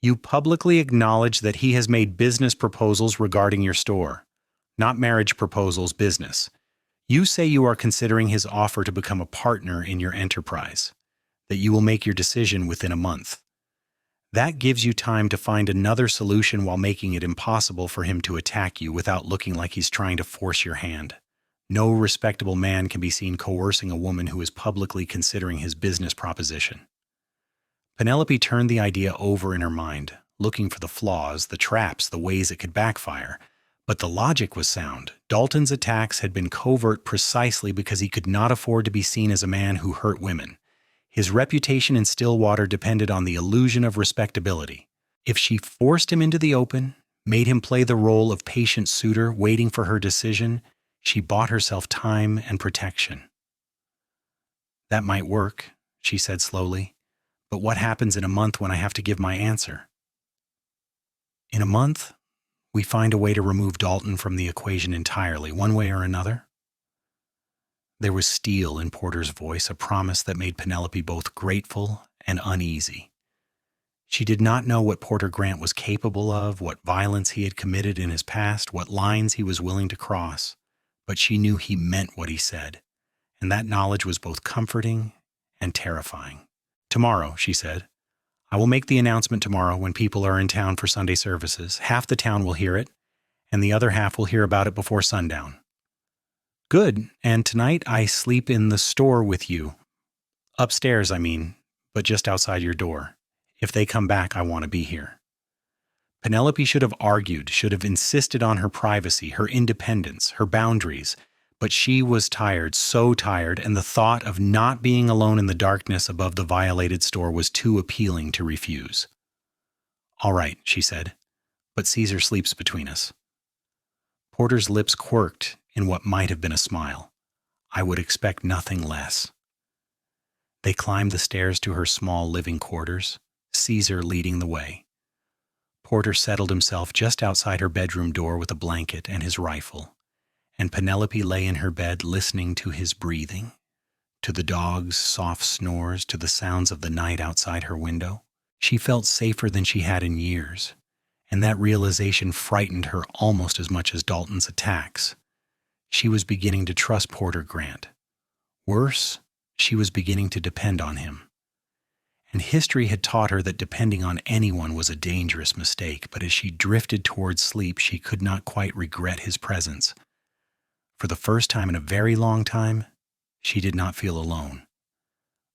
"You publicly acknowledge that he has made business proposals regarding your store. Not marriage proposals, business. You say you are considering his offer to become a partner in your enterprise, that you will make your decision within a month. That gives you time to find another solution while making it impossible for him to attack you without looking like he's trying to force your hand. No respectable man can be seen coercing a woman who is publicly considering his business proposition." Penelope turned the idea over in her mind, looking for the flaws, the traps, the ways it could backfire. But the logic was sound. Dalton's attacks had been covert precisely because he could not afford to be seen as a man who hurt women. His reputation in Stillwater depended on the illusion of respectability. If she forced him into the open, made him play the role of patient suitor waiting for her decision, she bought herself time and protection. "That might work," she said slowly. "But what happens in a month when I have to give my answer?" "In a month, we find a way to remove Dalton from the equation entirely, one way or another." There was steel in Porter's voice, a promise that made Penelope both grateful and uneasy. She did not know what Porter Grant was capable of, what violence he had committed in his past, what lines he was willing to cross, but she knew he meant what he said, and that knowledge was both comforting and terrifying. "Tomorrow," she said. "I will make the announcement tomorrow when people are in town for Sunday services. Half the town will hear it, and the other half will hear about it before sundown." "Good, and tonight I sleep in the store with you. Upstairs, I mean, but just outside your door. If they come back, I want to be here." Penelope should have argued, should have insisted on her privacy, her independence, her boundaries, but she was tired, so tired, and the thought of not being alone in the darkness above the violated store was too appealing to refuse. "All right," she said, "but Caesar sleeps between us." Porter's lips quirked in what might have been a smile. "I would expect nothing less." They climbed the stairs to her small living quarters, Caesar leading the way. Porter settled himself just outside her bedroom door with a blanket and his rifle, and Penelope lay in her bed listening to his breathing, to the dog's soft snores, to the sounds of the night outside her window. She felt safer than she had in years, and that realization frightened her almost as much as Dalton's attacks. She was beginning to trust Porter Grant. Worse, she was beginning to depend on him. And history had taught her that depending on anyone was a dangerous mistake, but as she drifted towards sleep, she could not quite regret his presence. For the first time in a very long time, she did not feel alone.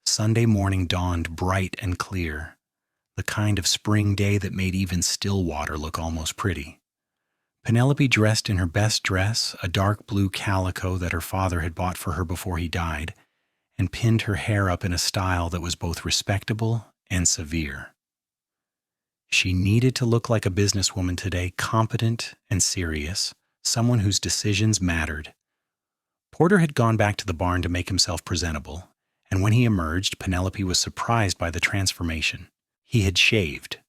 Sunday morning dawned bright and clear, the kind of spring day that made even Stillwater look almost pretty. Penelope, dressed in her best dress, a dark blue calico that her father had bought for her before he died, and pinned her hair up in a style that was both respectable and severe. She needed to look like a businesswoman today, competent and serious, someone whose decisions mattered. Porter had gone back to the barn to make himself presentable, and when he emerged, Penelope was surprised by the transformation. He had shaved,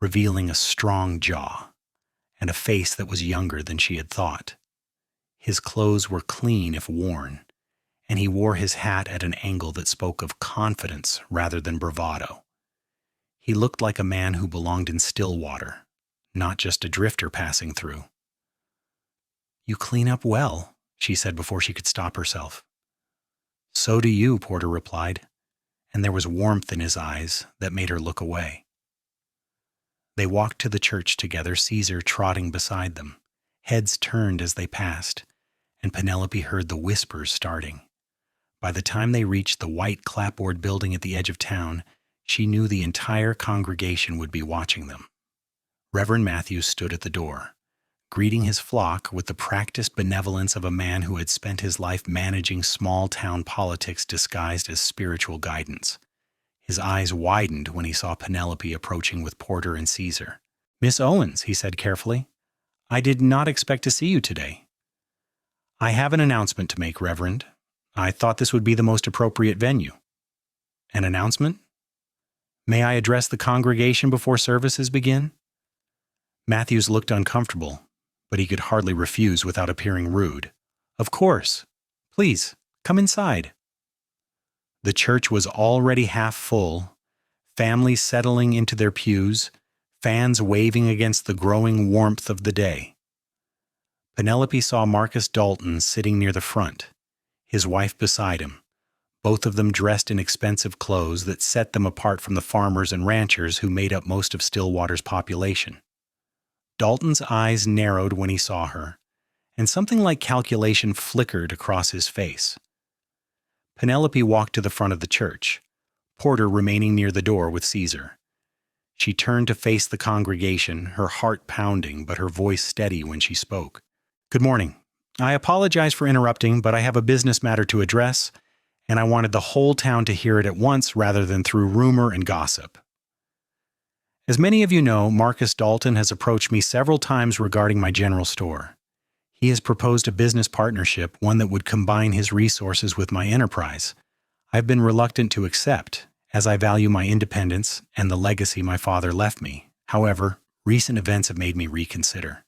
revealing a strong jaw and a face that was younger than she had thought. His clothes were clean if worn, and he wore his hat at an angle that spoke of confidence rather than bravado. He looked like a man who belonged in Stillwater, not just a drifter passing through. "You clean up well," she said before she could stop herself. "So do you," Porter replied, and there was warmth in his eyes that made her look away. They walked to the church together, Caesar trotting beside them. Heads turned as they passed, and Penelope heard the whispers starting. By the time they reached the white clapboard building at the edge of town, she knew the entire congregation would be watching them. Reverend Matthews stood at the door, greeting his flock with the practiced benevolence of a man who had spent his life managing small-town politics disguised as spiritual guidance. His eyes widened when he saw Penelope approaching with Porter and Caesar. "Miss Owens," he said carefully, "I did not expect to see you today." "I have an announcement to make, Reverend. I thought this would be the most appropriate venue." "An announcement? May I address the congregation before services begin?" Matthews looked uncomfortable, but he could hardly refuse without appearing rude. "Of course. Please, come inside." The church was already half full, families settling into their pews, fans waving against the growing warmth of the day. Penelope saw Marcus Dalton sitting near the front, his wife beside him, both of them dressed in expensive clothes that set them apart from the farmers and ranchers who made up most of Stillwater's population. Dalton's eyes narrowed when he saw her, and something like calculation flickered across his face. Penelope walked to the front of the church, Porter remaining near the door with Caesar. She turned to face the congregation, her heart pounding but her voice steady when she spoke. "Good morning. I apologize for interrupting, but I have a business matter to address, and I wanted the whole town to hear it at once rather than through rumor and gossip. As many of you know, Marcus Dalton has approached me several times regarding my general store. He has proposed a business partnership, one that would combine his resources with my enterprise. I've been reluctant to accept, as I value my independence and the legacy my father left me. However, recent events have made me reconsider."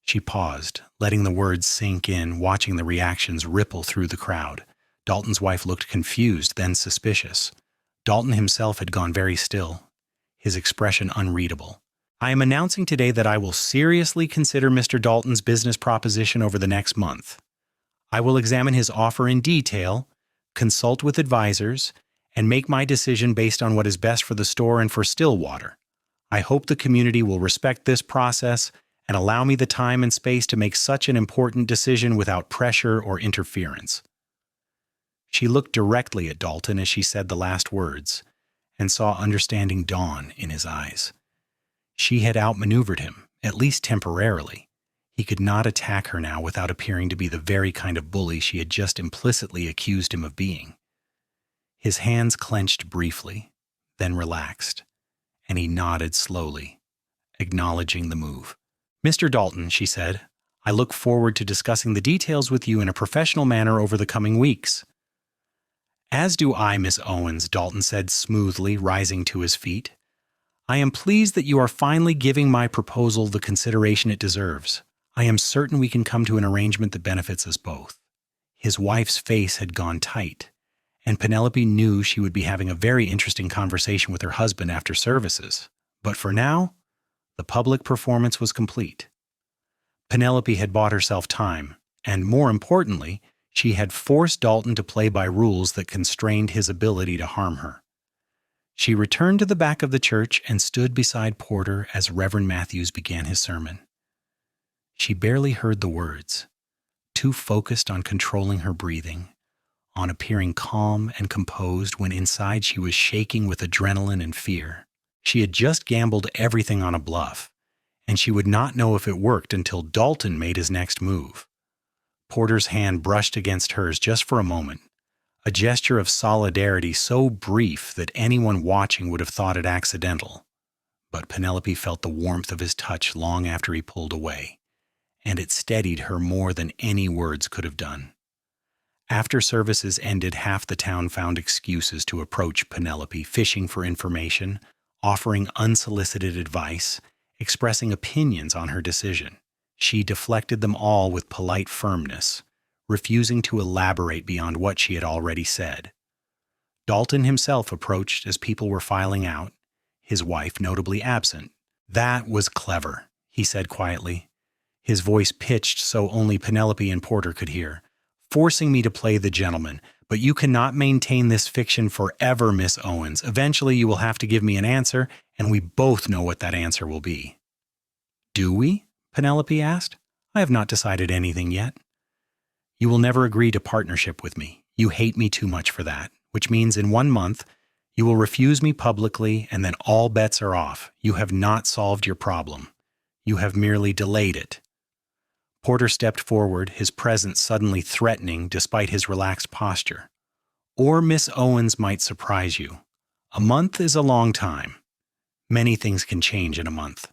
She paused, letting the words sink in, watching the reactions ripple through the crowd. Dalton's wife looked confused, then suspicious. Dalton himself had gone very still, his expression unreadable. "I am announcing today that I will seriously consider Mr. Dalton's business proposition over the next month. I will examine his offer in detail, consult with advisors, and make my decision based on what is best for the store and for Stillwater. I hope the community will respect this process and allow me the time and space to make such an important decision without pressure or interference." She looked directly at Dalton as she said the last words and saw understanding dawn in his eyes. She had outmaneuvered him, at least temporarily. He could not attack her now without appearing to be the very kind of bully she had just implicitly accused him of being. His hands clenched briefly, then relaxed, and he nodded slowly, acknowledging the move. "Mr. Dalton," she said, "I look forward to discussing the details with you in a professional manner over the coming weeks." "As do I, Miss Owens," Dalton said smoothly, rising to his feet. "I am pleased that you are finally giving my proposal the consideration it deserves. I am certain we can come to an arrangement that benefits us both." His wife's face had gone tight, and Penelope knew she would be having a very interesting conversation with her husband after services. But for now, the public performance was complete. Penelope had bought herself time, and more importantly, she had forced Dalton to play by rules that constrained his ability to harm her. She returned to the back of the church and stood beside Porter as Reverend Matthews began his sermon. She barely heard the words, too focused on controlling her breathing, on appearing calm and composed when inside she was shaking with adrenaline and fear. She had just gambled everything on a bluff, and she would not know if it worked until Dalton made his next move. Porter's hand brushed against hers just for a moment, a gesture of solidarity so brief that anyone watching would have thought it accidental. But Penelope felt the warmth of his touch long after he pulled away, and it steadied her more than any words could have done. After services ended, half the town found excuses to approach Penelope, fishing for information, offering unsolicited advice, expressing opinions on her decision. She deflected them all with polite firmness, refusing to elaborate beyond what she had already said. Dalton himself approached as people were filing out, his wife notably absent. "That was clever," he said quietly, his voice pitched so only Penelope and Porter could hear. "Forcing me to play the gentleman, but you cannot maintain this fiction forever, Miss Owens. Eventually you will have to give me an answer, and we both know what that answer will be." "Do we?" Penelope asked. "I have not decided anything yet." "You will never agree to partnership with me. You hate me too much for that, which means in 1 month, you will refuse me publicly, and then all bets are off. You have not solved your problem. You have merely delayed it." Porter stepped forward, his presence suddenly threatening despite his relaxed posture. "Or Miss Owens might surprise you. A month is a long time. Many things can change in a month."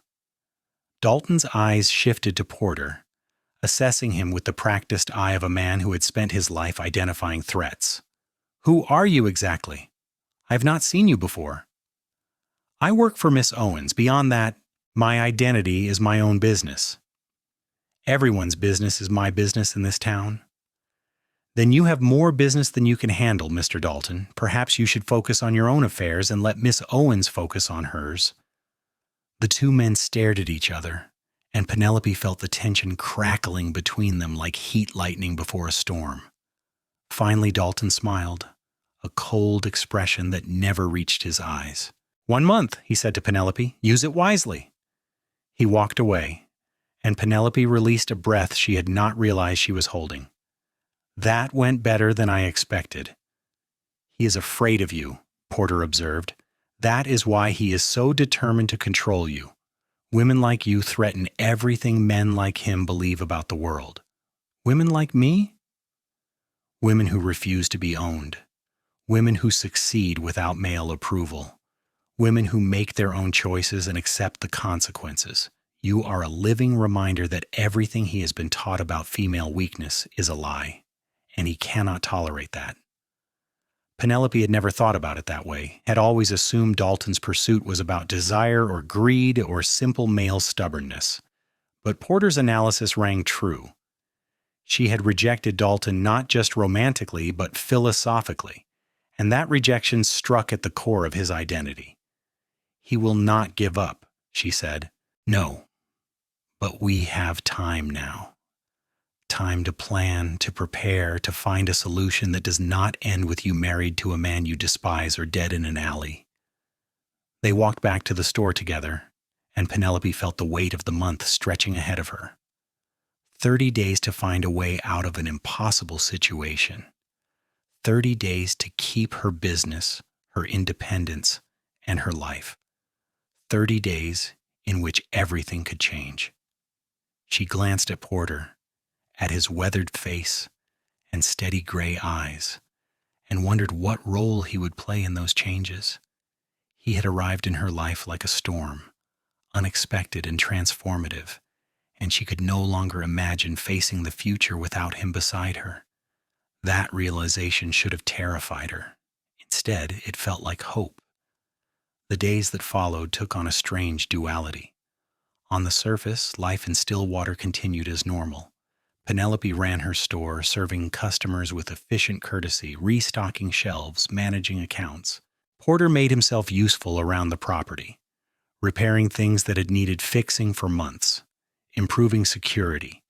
Dalton's eyes shifted to Porter, assessing him with the practiced eye of a man who had spent his life identifying threats. "Who are you exactly? I have not seen you before." "I work for Miss Owens. Beyond that, my identity is my own business." "Everyone's business is my business in this town." "Then you have more business than you can handle, Mr. Dalton. Perhaps you should focus on your own affairs and let Miss Owens focus on hers." The two men stared at each other, and Penelope felt the tension crackling between them like heat lightning before a storm. Finally, Dalton smiled, a cold expression that never reached his eyes. "1 month," he said to Penelope. "Use it wisely." He walked away, and Penelope released a breath she had not realized she was holding. "That went better than I expected." "He is afraid of you," Porter observed. "That is why he is so determined to control you. Women like you threaten everything men like him believe about the world." "Women like me?" "Women who refuse to be owned. Women who succeed without male approval. Women who make their own choices and accept the consequences. You are a living reminder that everything he has been taught about female weakness is a lie, and he cannot tolerate that." Penelope had never thought about it that way, had always assumed Dalton's pursuit was about desire or greed or simple male stubbornness. But Porter's analysis rang true. She had rejected Dalton not just romantically, but philosophically, and that rejection struck at the core of his identity. "He will not give up," she said. "No. But we have time now. time to plan, to prepare, to find a solution that does not end with you married to a man you despise or dead in an alley. They walked back to the store together, and Penelope felt the weight of the month stretching ahead of her. 30 days to find a way out of an impossible situation. 30 days to keep her business, her independence, and her life. 30 days in which everything could change. She glanced at Porter, at his weathered face and steady gray eyes, and wondered what role he would play in those changes. He had arrived in her life like a storm, unexpected and transformative, and she could no longer imagine facing the future without him beside her. That realization should have terrified her. Instead, it felt like hope. The days that followed took on a strange duality. On the surface, life in Stillwater continued as normal. Penelope ran her store, serving customers with efficient courtesy, restocking shelves, managing accounts. Porter made himself useful around the property, repairing things that had needed fixing for months, improving security,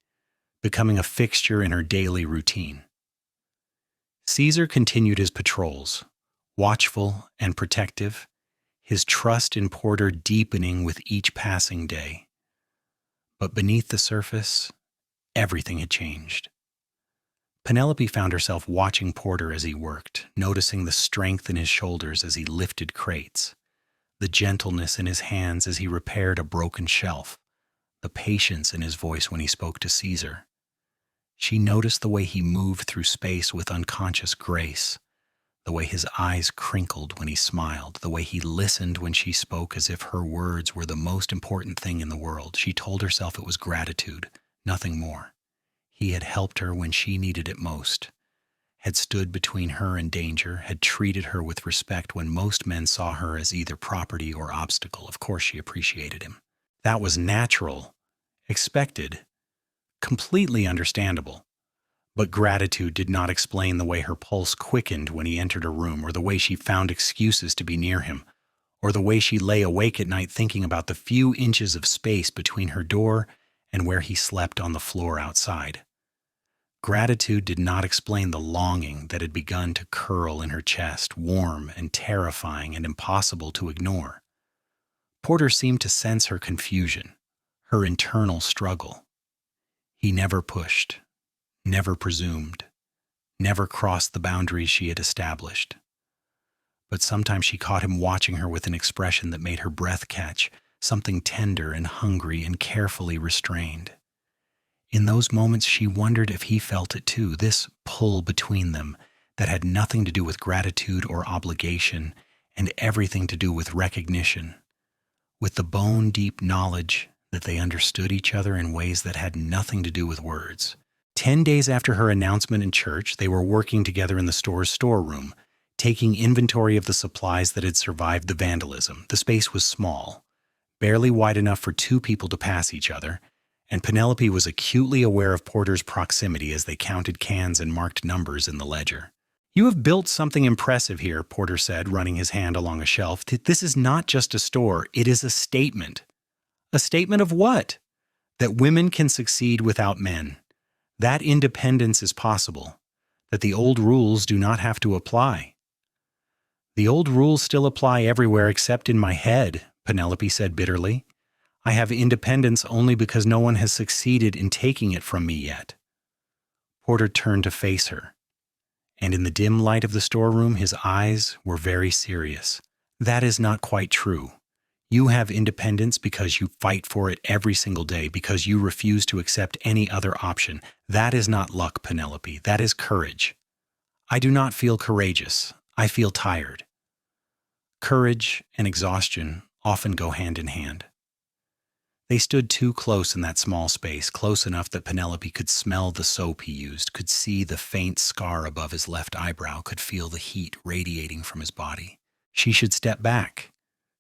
becoming a fixture in her daily routine. Caesar continued his patrols, watchful and protective, his trust in Porter deepening with each passing day. But beneath the surface, everything had changed. Penelope found herself watching Porter as he worked, noticing the strength in his shoulders as he lifted crates, the gentleness in his hands as he repaired a broken shelf, the patience in his voice when he spoke to Caesar. She noticed the way he moved through space with unconscious grace, the way his eyes crinkled when he smiled, the way he listened when she spoke as if her words were the most important thing in the world. She told herself it was gratitude, nothing more. He had helped her when she needed it most, had stood between her and danger, had treated her with respect when most men saw her as either property or obstacle. Of course, she appreciated him. That was natural, expected, completely understandable. But gratitude did not explain the way her pulse quickened when he entered a room, or the way she found excuses to be near him, or the way she lay awake at night thinking about the few inches of space between her door and where he slept on the floor outside. Gratitude did not explain the longing that had begun to curl in her chest, warm and terrifying and impossible to ignore. Porter seemed to sense her confusion, her internal struggle. He never pushed, never presumed, never crossed the boundaries she had established. But sometimes she caught him watching her with an expression that made her breath catch, something tender and hungry and carefully restrained. In those moments, she wondered if he felt it too, this pull between them that had nothing to do with gratitude or obligation and everything to do with recognition, with the bone-deep knowledge that they understood each other in ways that had nothing to do with words. 10 days after her announcement in church, they were working together in the store's storeroom, taking inventory of the supplies that had survived the vandalism. The space was small, barely wide enough for two people to pass each other, and Penelope was acutely aware of Porter's proximity as they counted cans and marked numbers in the ledger. "You have built something impressive here," Porter said, running his hand along a shelf. "This is not just a store, it is a statement." "A statement of what?" "That women can succeed without men. That independence is possible. That the old rules do not have to apply." "The old rules still apply everywhere except in my head," Penelope said bitterly. "I have independence only because no one has succeeded in taking it from me yet." Porter turned to face her, and in the dim light of the storeroom, his eyes were very serious. "That is not quite true. You have independence because you fight for it every single day, because you refuse to accept any other option. That is not luck, Penelope. That is courage. I do not feel courageous. I feel tired." Courage and exhaustion often go hand in hand. They stood too close in that small space, close enough that Penelope could smell the soap he used, could see the faint scar above his left eyebrow, could feel the heat radiating from his body. She should step back,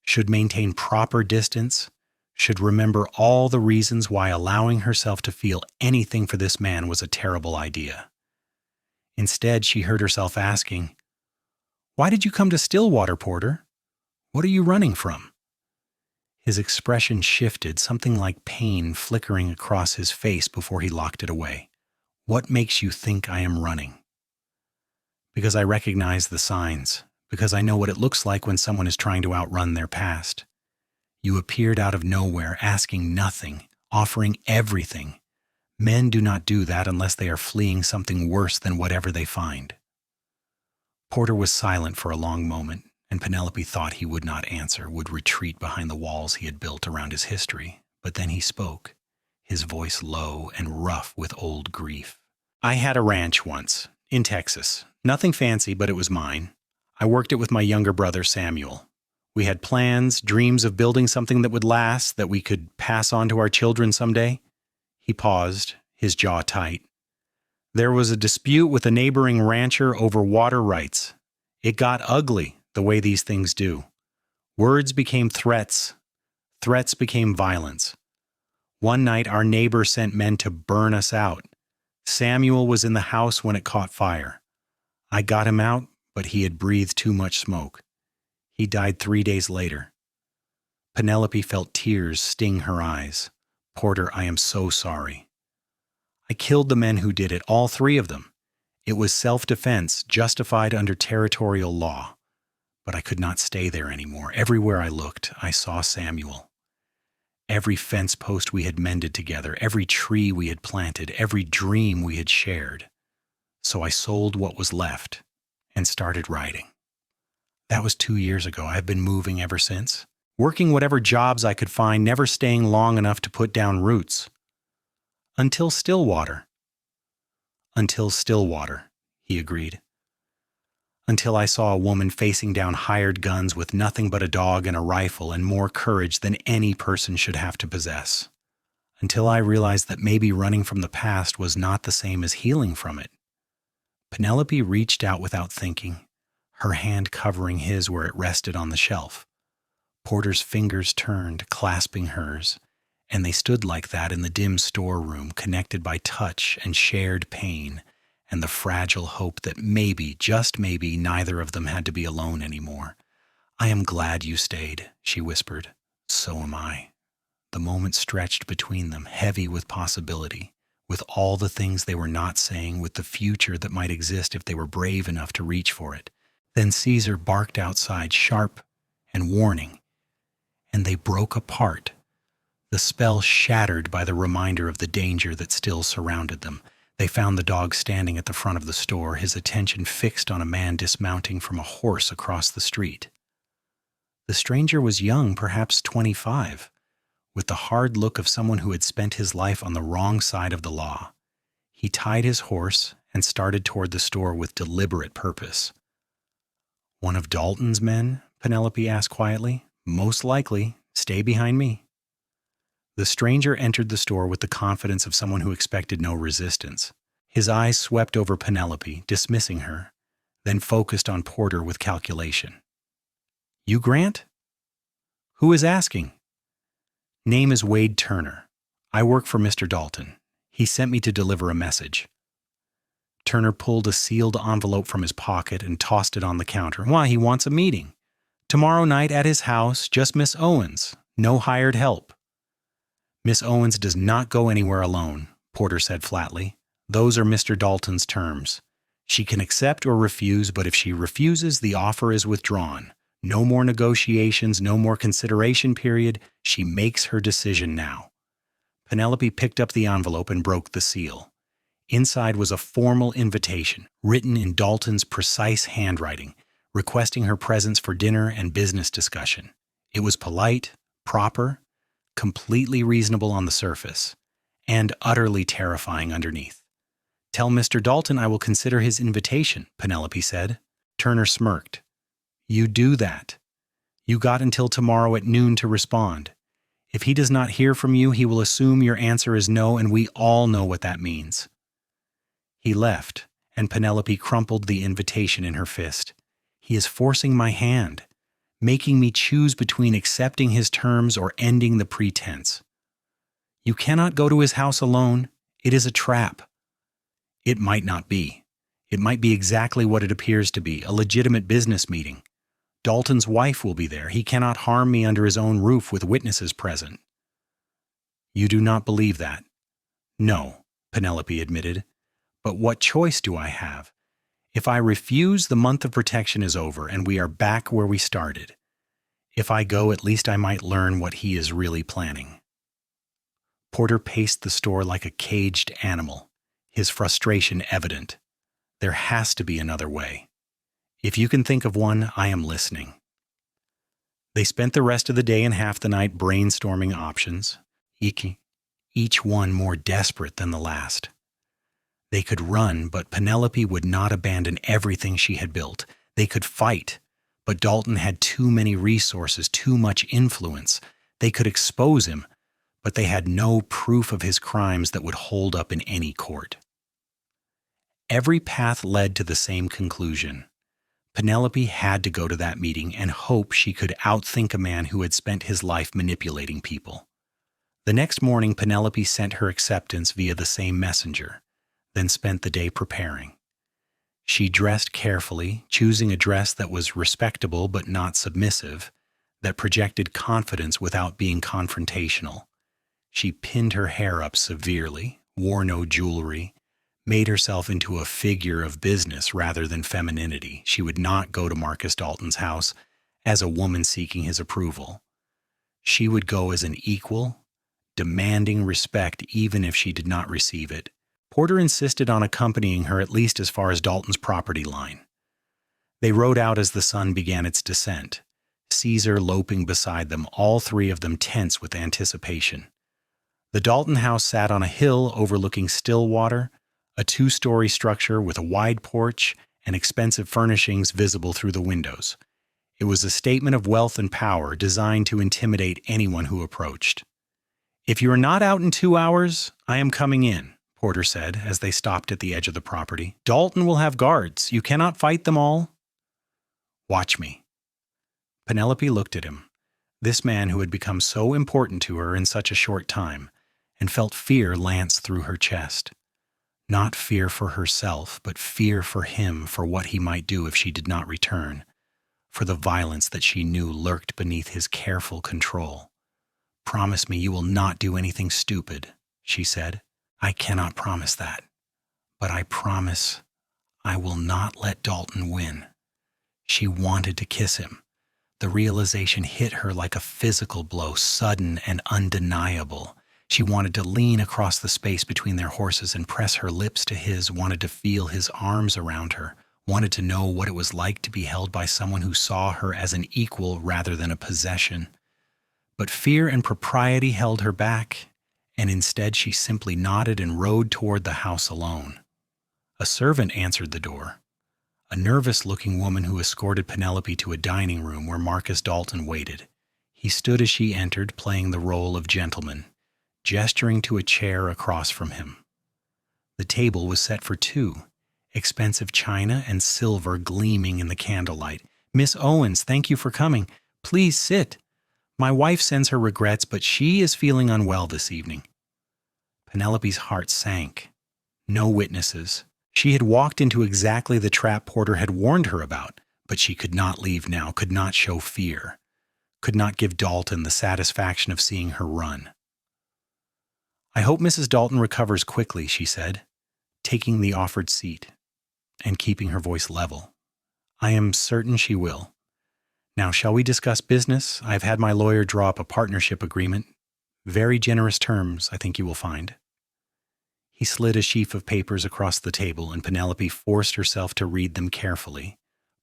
should maintain proper distance, should remember all the reasons why allowing herself to feel anything for this man was a terrible idea. Instead, she heard herself asking, "Why did you come to Stillwater, Porter? What are you running from?" His expression shifted, something like pain flickering across his face before he locked it away. What makes you think I am running? Because I recognize the signs, because I know what it looks like when someone is trying to outrun their past. You appeared out of nowhere, asking nothing, offering everything. Men do not do that unless they are fleeing something worse than whatever they find. Porter was silent for a long moment, and Penelope thought he would not answer, would retreat behind the walls he had built around his history. But then he spoke, his voice low and rough with old grief. I had a ranch once, in Texas. Nothing fancy, but it was mine. I worked it with my younger brother, Samuel. We had plans, dreams of building something that would last, that we could pass on to our children someday. He paused, his jaw tight. There was a dispute with a neighboring rancher over water rights. It got ugly, the way these things do. Words became threats. Threats became violence. One night, our neighbor sent men to burn us out. Samuel was in the house when it caught fire. I got him out, but he had breathed too much smoke. He died 3 days later. Penelope felt tears sting her eyes. Porter, I am so sorry. I killed the men who did it, all 3 of them. It was self-defense, justified under territorial law. But I could not stay there anymore. Everywhere I looked, I saw Samuel. Every fence post we had mended together, every tree we had planted, every dream we had shared. So I sold what was left and started writing. That was 2 years ago. I've been moving ever since, working whatever jobs I could find, never staying long enough to put down roots. Until Stillwater. Until Stillwater, he agreed. Until I saw a woman facing down hired guns with nothing but a dog and a rifle and more courage than any person should have to possess. Until I realized that maybe running from the past was not the same as healing from it. Penelope reached out without thinking, her hand covering his where it rested on the shelf. Porter's fingers turned, clasping hers, and they stood like that in the dim storeroom, connected by touch and shared pain, and the fragile hope that maybe, just maybe, neither of them had to be alone anymore. I am glad you stayed, she whispered. So am I. The moment stretched between them, heavy with possibility, with all the things they were not saying, with the future that might exist if they were brave enough to reach for it. Then Caesar barked outside, sharp and warning, and they broke apart, the spell shattered by the reminder of the danger that still surrounded them. They found the dog standing at the front of the store, his attention fixed on a man dismounting from a horse across the street. The stranger was young, perhaps 25, with the hard look of someone who had spent his life on the wrong side of the law. He tied his horse and started toward the store with deliberate purpose. One of Dalton's men? Penelope asked quietly. Most likely. Stay behind me. The stranger entered the store with the confidence of someone who expected no resistance. His eyes swept over Penelope, dismissing her, then focused on Porter with calculation. You, Grant? Who is asking? Name is Wade Turner. I work for Mr. Dalton. He sent me to deliver a message. Turner pulled a sealed envelope from his pocket and tossed it on the counter. Why, he wants a meeting. Tomorrow night at his house, just Miss Owens. No hired help. Miss Owens does not go anywhere alone, Porter said flatly. Those are Mr. Dalton's terms. She can accept or refuse, but if she refuses, the offer is withdrawn. No more negotiations, no more consideration period. She makes her decision now. Penelope picked up the envelope and broke the seal. Inside was a formal invitation, written in Dalton's precise handwriting, requesting her presence for dinner and business discussion. It was polite, proper, completely reasonable on the surface, and utterly terrifying underneath. Tell Mr. Dalton I will consider his invitation, Penelope said. Turner smirked. You do that. You got until tomorrow at noon to respond. If he does not hear from you, he will assume your answer is no, and we all know what that means. He left, and Penelope crumpled the invitation in her fist. He is forcing my hand, making me choose between accepting his terms or ending the pretense. You cannot go to his house alone. It is a trap. It might not be. It might be exactly what it appears to be, a legitimate business meeting. Dalton's wife will be there. He cannot harm me under his own roof with witnesses present. You do not believe that? No, Penelope admitted. But what choice do I have? If I refuse, the month of protection is over and we are back where we started. If I go, at least I might learn what he is really planning. Porter paced the store like a caged animal, his frustration evident. There has to be another way. If you can think of one, I am listening. They spent the rest of the day and half the night brainstorming options, each one more desperate than the last. They could run, but Penelope would not abandon everything she had built. They could fight, but Dalton had too many resources, too much influence. They could expose him, but they had no proof of his crimes that would hold up in any court. Every path led to the same conclusion. Penelope had to go to that meeting and hope she could outthink a man who had spent his life manipulating people. The next morning, Penelope sent her acceptance via the same messenger, then spent the day preparing. She dressed carefully, choosing a dress that was respectable but not submissive, that projected confidence without being confrontational. She pinned her hair up severely, wore no jewelry, made herself into a figure of business rather than femininity. She would not go to Marcus Dalton's house as a woman seeking his approval. She would go as an equal, demanding respect even if she did not receive it. Porter insisted on accompanying her at least as far as Dalton's property line. They rode out as the sun began its descent, Caesar loping beside them, all three of them tense with anticipation. The Dalton house sat on a hill overlooking still water, a 2-story structure with a wide porch and expensive furnishings visible through the windows. It was a statement of wealth and power designed to intimidate anyone who approached. "If you are not out in 2 hours, I am coming in," Porter said as they stopped at the edge of the property. "Dalton will have guards. You cannot fight them all." "Watch me." Penelope looked at him, this man who had become so important to her in such a short time, and felt fear lance through her chest. Not fear for herself, but fear for him, for what he might do if she did not return, for the violence that she knew lurked beneath his careful control. "Promise me you will not do anything stupid," she said. "I cannot promise that, but I promise I will not let Dalton win." She wanted to kiss him. The realization hit her like a physical blow, sudden and undeniable. She wanted to lean across the space between their horses and press her lips to his, wanted to feel his arms around her, wanted to know what it was like to be held by someone who saw her as an equal rather than a possession. But fear and propriety held her back, and instead she simply nodded and rode toward the house alone. A servant answered the door, a nervous-looking woman who escorted Penelope to a dining room where Marcus Dalton waited. He stood as she entered, playing the role of gentleman, gesturing to a chair across from him. The table was set for 2, expensive china and silver gleaming in the candlelight. "Miss Owens, thank you for coming. Please sit. My wife sends her regrets, but she is feeling unwell this evening." Penelope's heart sank. No witnesses. She had walked into exactly the trap Porter had warned her about, but she could not leave now, could not show fear, could not give Dalton the satisfaction of seeing her run. "I hope Mrs. Dalton recovers quickly," she said, taking the offered seat and keeping her voice level. "I am certain she will. Now, shall we discuss business? I have had my lawyer draw up a partnership agreement. Very generous terms, I think you will find." He slid a sheaf of papers across the table, and Penelope forced herself to read them carefully,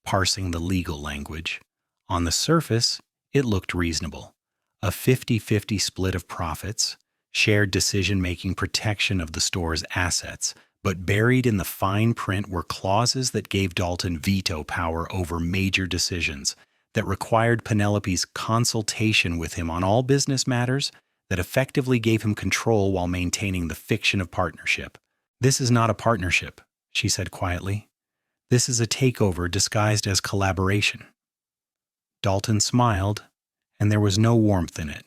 parsing the legal language. On the surface, it looked reasonable. A 50-50 split of profits, shared decision-making, protection of the store's assets, but buried in the fine print were clauses that gave Dalton veto power over major decisions, that required Penelope's consultation with him on all business matters, that effectively gave him control while maintaining the fiction of partnership. "This is not a partnership," she said quietly. "This is a takeover disguised as collaboration." Dalton smiled, and there was no warmth in it.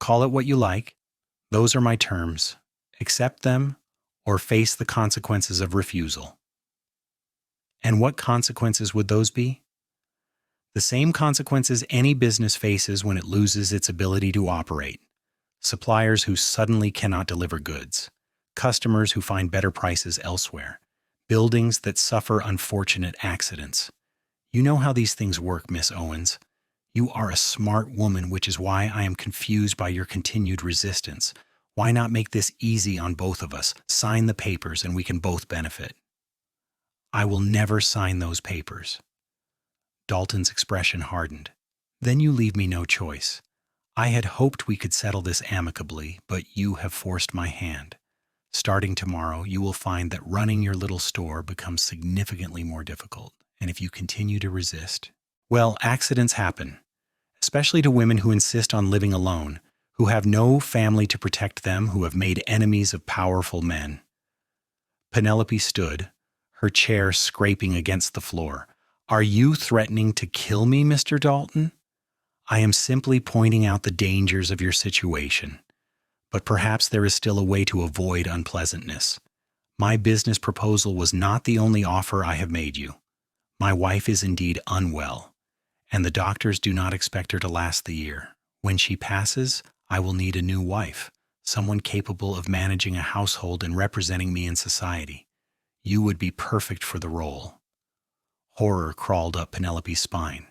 "Call it what you like. Those are my terms. Accept them or face the consequences of refusal." And what consequences would those be? The same consequences any business faces when it loses its ability to operate. Suppliers who suddenly cannot deliver goods. customers who find better prices elsewhere, buildings that suffer unfortunate accidents. You know how these things work, Miss Owens. You are a smart woman, which is why I am confused by your continued resistance. Why not make this easy on both of us? Sign the papers and we can both benefit. I will never sign those papers. Dalton's expression hardened. Then you leave me no choice. I had hoped we could settle this amicably, but you have forced my hand. Starting tomorrow, you will find that running your little store becomes significantly more difficult. And if you continue to resist, well, accidents happen, especially to women who insist on living alone, who have no family to protect them, who have made enemies of powerful men. Penelope stood, her chair scraping against the floor. Are you threatening to kill me, Mr. Dalton? I am simply pointing out the dangers of your situation. But perhaps there is still a way to avoid unpleasantness. My business proposal was not the only offer I have made you. My wife is indeed unwell, and the doctors do not expect her to last the year. When she passes, I will need a new wife, someone capable of managing a household and representing me in society. You would be perfect for the role. Horror crawled up Penelope's spine.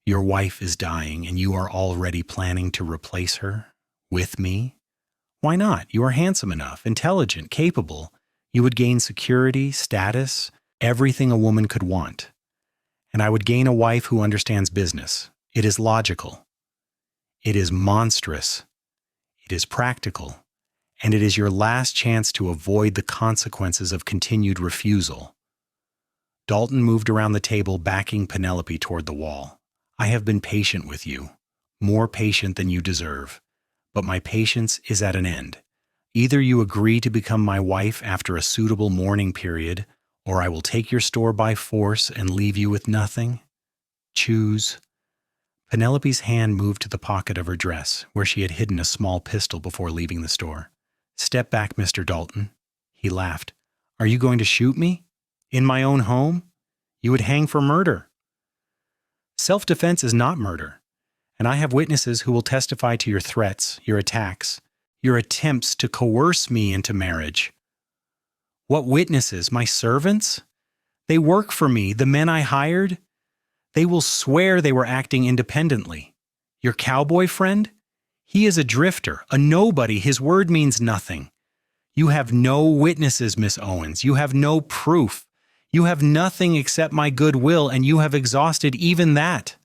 Your wife is dying, and you are already planning to replace her? With me? Why not? You are handsome enough, intelligent, capable. You would gain security, status, everything a woman could want. And I would gain a wife who understands business. It is logical. It is monstrous. It is practical. And it is your last chance to avoid the consequences of continued refusal. Dalton moved around the table, backing Penelope toward the wall. I have been patient with you, more patient than you deserve. But my patience is at an end. Either you agree to become my wife after a suitable mourning period, or I will take your store by force and leave you with nothing. Choose. Penelope's hand moved to the pocket of her dress, where she had hidden a small pistol before leaving the store. Step back, Mr. Dalton. He laughed. Are you going to shoot me? In my own home? You would hang for murder. Self-defense is not murder. And I have witnesses who will testify to your threats, your attacks, your attempts to coerce me into marriage. What witnesses? My servants? They work for me, the men I hired. They will swear they were acting independently. Your cowboy friend? He is a drifter, a nobody. His word means nothing. You have no witnesses, Miss Owens. You have no proof. You have nothing except my goodwill, and you have exhausted even that.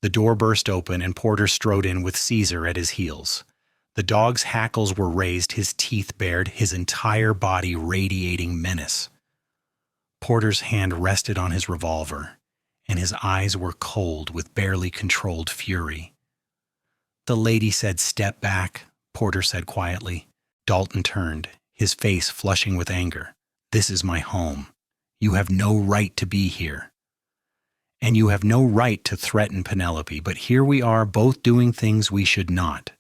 The door burst open, and Porter strode in with Caesar at his heels. The dog's hackles were raised, his teeth bared, his entire body radiating menace. Porter's hand rested on his revolver, and his eyes were cold with barely controlled fury. The lady said, "Step back," Porter said quietly. Dalton turned, his face flushing with anger. "This is my home. You have no right to be here. And you have no right to threaten Penelope, but here we are both doing things we should not.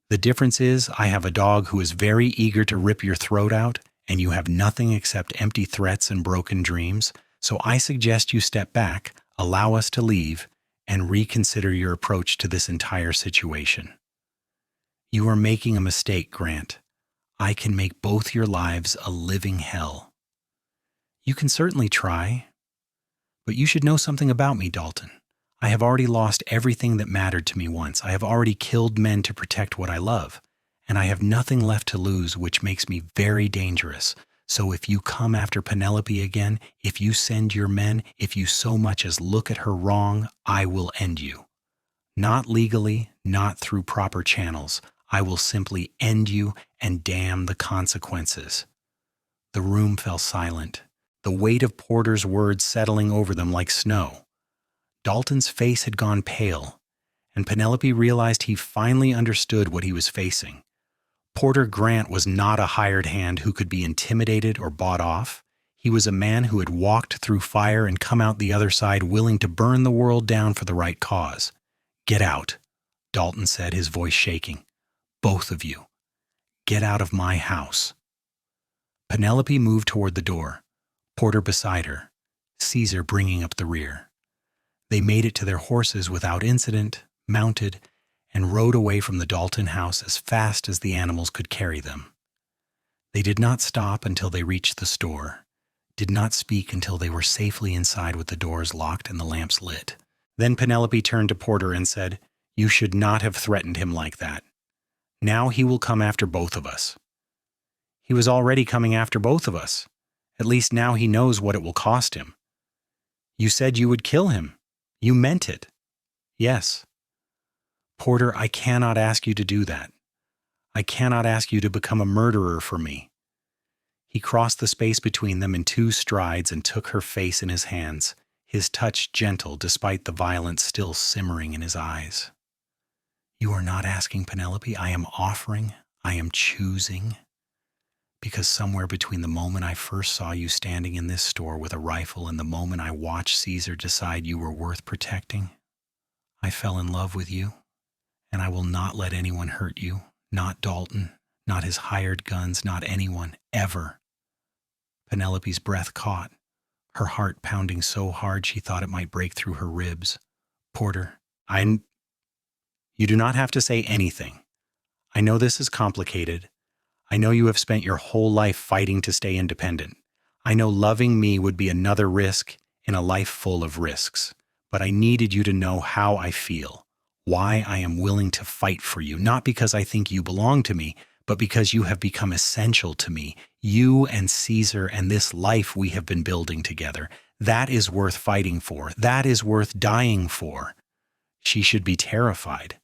The difference is I have a dog who is very eager to rip your throat out, and you have nothing except empty threats and broken dreams, so I suggest you step back, allow us to leave, and reconsider your approach to this entire situation. You are making a mistake, Grant. I can make both your lives a living hell. You can certainly try. But you should know something about me, Dalton. I have already lost everything that mattered to me once. I have already killed men to protect what I love. And I have nothing left to lose, which makes me very dangerous. So if you come after Penelope again, if you send your men, if you so much as look at her wrong, I will end you. Not legally, not through proper channels. I will simply end you and damn the consequences. The room fell silent, the weight of Porter's words settling over them like snow. Dalton's face had gone pale, and Penelope realized he finally understood what he was facing. Porter Grant was not a hired hand who could be intimidated or bought off. He was a man who had walked through fire and come out the other side willing to burn the world down for the right cause. "Get out," Dalton said, his voice shaking. "Both of you. Get out of my house." Penelope moved toward the door, Porter beside her, Caesar bringing up the rear. They made it to their horses without incident, mounted, and rode away from the Dalton house as fast as the animals could carry them. They did not stop until they reached the store, did not speak until they were safely inside with the doors locked and the lamps lit. Then Penelope turned to Porter and said, "You should not have threatened him like that. Now he will come after both of us." "He was already coming after both of us. At least now he knows what it will cost him." "You said you would kill him. You meant it." "Yes." "Porter, I cannot ask you to do that. I cannot ask you to become a murderer for me." He crossed the space between them in 2 strides and took her face in his hands, his touch gentle despite the violence still simmering in his eyes. "You are not asking, Penelope. I am offering. I am choosing. Because somewhere between the moment I first saw you standing in this store with a rifle and the moment I watched Caesar decide you were worth protecting, I fell in love with you, and I will not let anyone hurt you, not Dalton, not his hired guns, not anyone, ever." Penelope's breath caught, her heart pounding so hard she thought it might break through her ribs. "Porter, you do not have to say anything. I know this is complicated. I know you have spent your whole life fighting to stay independent. I know loving me would be another risk in a life full of risks. But I needed you to know how I feel, why I am willing to fight for you, not because I think you belong to me, but because you have become essential to me. You and Caesar and this life we have been building together. That is worth fighting for. That is worth dying for." She should be terrified.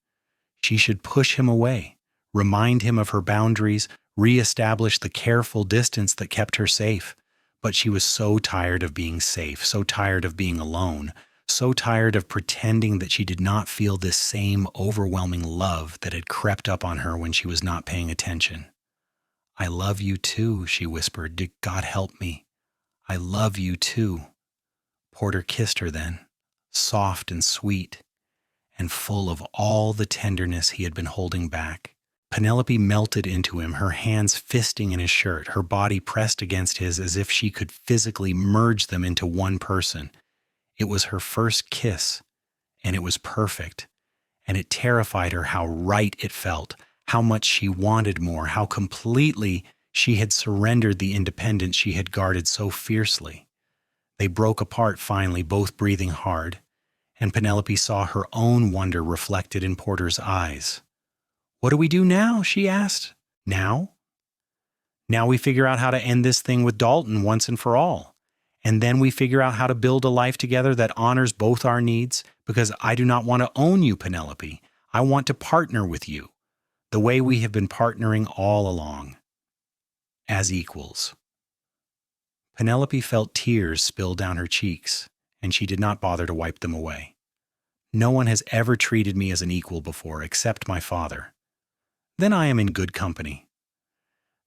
She should push him away, remind him of her boundaries, reestablish the careful distance that kept her safe. But she was so tired of being safe, so tired of being alone, so tired of pretending that she did not feel this same overwhelming love that had crept up on her when she was not paying attention. "I love you too," she whispered. "Did God help me? I love you too." Porter kissed her then, soft and sweet, and full of all the tenderness he had been holding back. Penelope melted into him, her hands fisting in his shirt, her body pressed against his as if she could physically merge them into one person. It was her first kiss, and it was perfect, and it terrified her how right it felt, how much she wanted more, how completely she had surrendered the independence she had guarded so fiercely. They broke apart finally, both breathing hard, and Penelope saw her own wonder reflected in Porter's eyes. "What do we do now?" she asked. "Now? Now we figure out how to end this thing with Dalton once and for all. And then we figure out how to build a life together that honors both our needs, because I do not want to own you, Penelope. I want to partner with you, the way we have been partnering all along, as equals." Penelope felt tears spill down her cheeks, and she did not bother to wipe them away. "No one has ever treated me as an equal before, except my father." "Then I am in good company."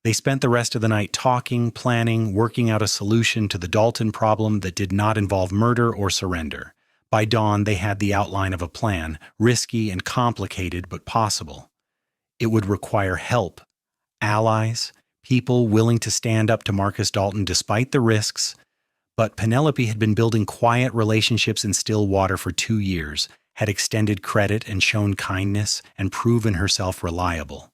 They spent the rest of the night talking, planning, working out a solution to the Dalton problem that did not involve murder or surrender. By dawn, they had the outline of a plan, risky and complicated but possible. It would require help, allies, people willing to stand up to Marcus Dalton despite the risks. But Penelope had been building quiet relationships in Stillwater for 2 years, had extended credit and shown kindness, and proven herself reliable.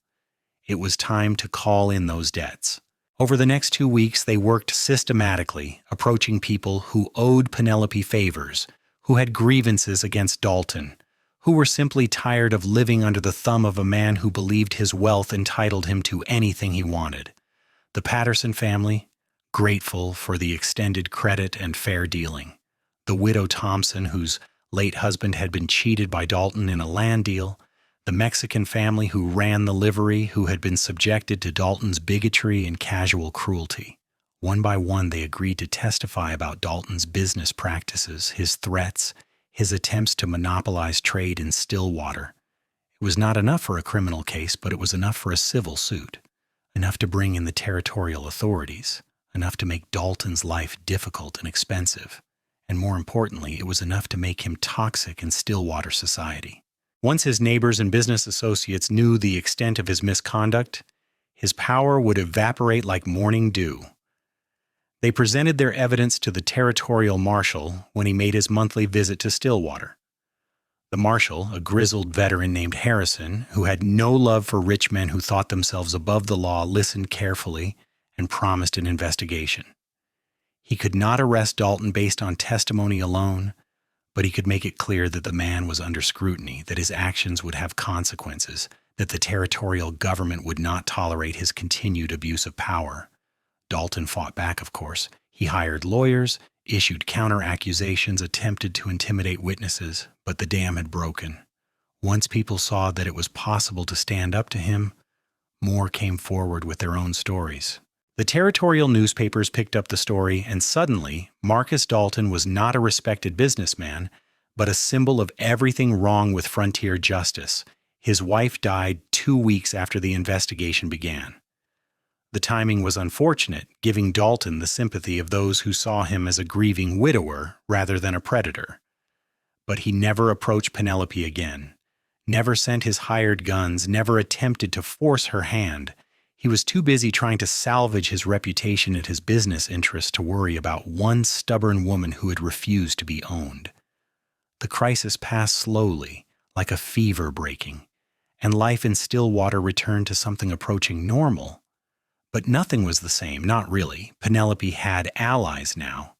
It was time to call in those debts. Over the next 2 weeks, they worked systematically, approaching people who owed Penelope favors, who had grievances against Dalton, who were simply tired of living under the thumb of a man who believed his wealth entitled him to anything he wanted. The Patterson family, grateful for the extended credit and fair dealing. The widow Thompson, whose late husband had been cheated by Dalton in a land deal. The Mexican family who ran the livery, who had been subjected to Dalton's bigotry and casual cruelty. One by one, they agreed to testify about Dalton's business practices, his threats, his attempts to monopolize trade in Stillwater. It was not enough for a criminal case, but it was enough for a civil suit, enough to bring in the territorial authorities, enough to make Dalton's life difficult and expensive, and more importantly, it was enough to make him toxic in Stillwater society. Once his neighbors and business associates knew the extent of his misconduct, his power would evaporate like morning dew. They presented their evidence to the territorial marshal when he made his monthly visit to Stillwater. The marshal, a grizzled veteran named Harrison, who had no love for rich men who thought themselves above the law, listened carefully and promised an investigation. He could not arrest Dalton based on testimony alone, but he could make it clear that the man was under scrutiny, that his actions would have consequences, that the territorial government would not tolerate his continued abuse of power. Dalton fought back, of course. He hired lawyers, issued counter-accusations, attempted to intimidate witnesses, but the dam had broken. Once people saw that it was possible to stand up to him, more came forward with their own stories. The territorial newspapers picked up the story, and suddenly, Marcus Dalton was not a respected businessman, but a symbol of everything wrong with frontier justice. His wife died 2 weeks after the investigation began. The timing was unfortunate, giving Dalton the sympathy of those who saw him as a grieving widower rather than a predator. But he never approached Penelope again, never sent his hired guns, never attempted to force her hand. He was too busy trying to salvage his reputation and his business interests to worry about one stubborn woman who had refused to be owned. The crisis passed slowly, like a fever breaking, and life in Stillwater returned to something approaching normal. But nothing was the same, not really. Penelope had allies now,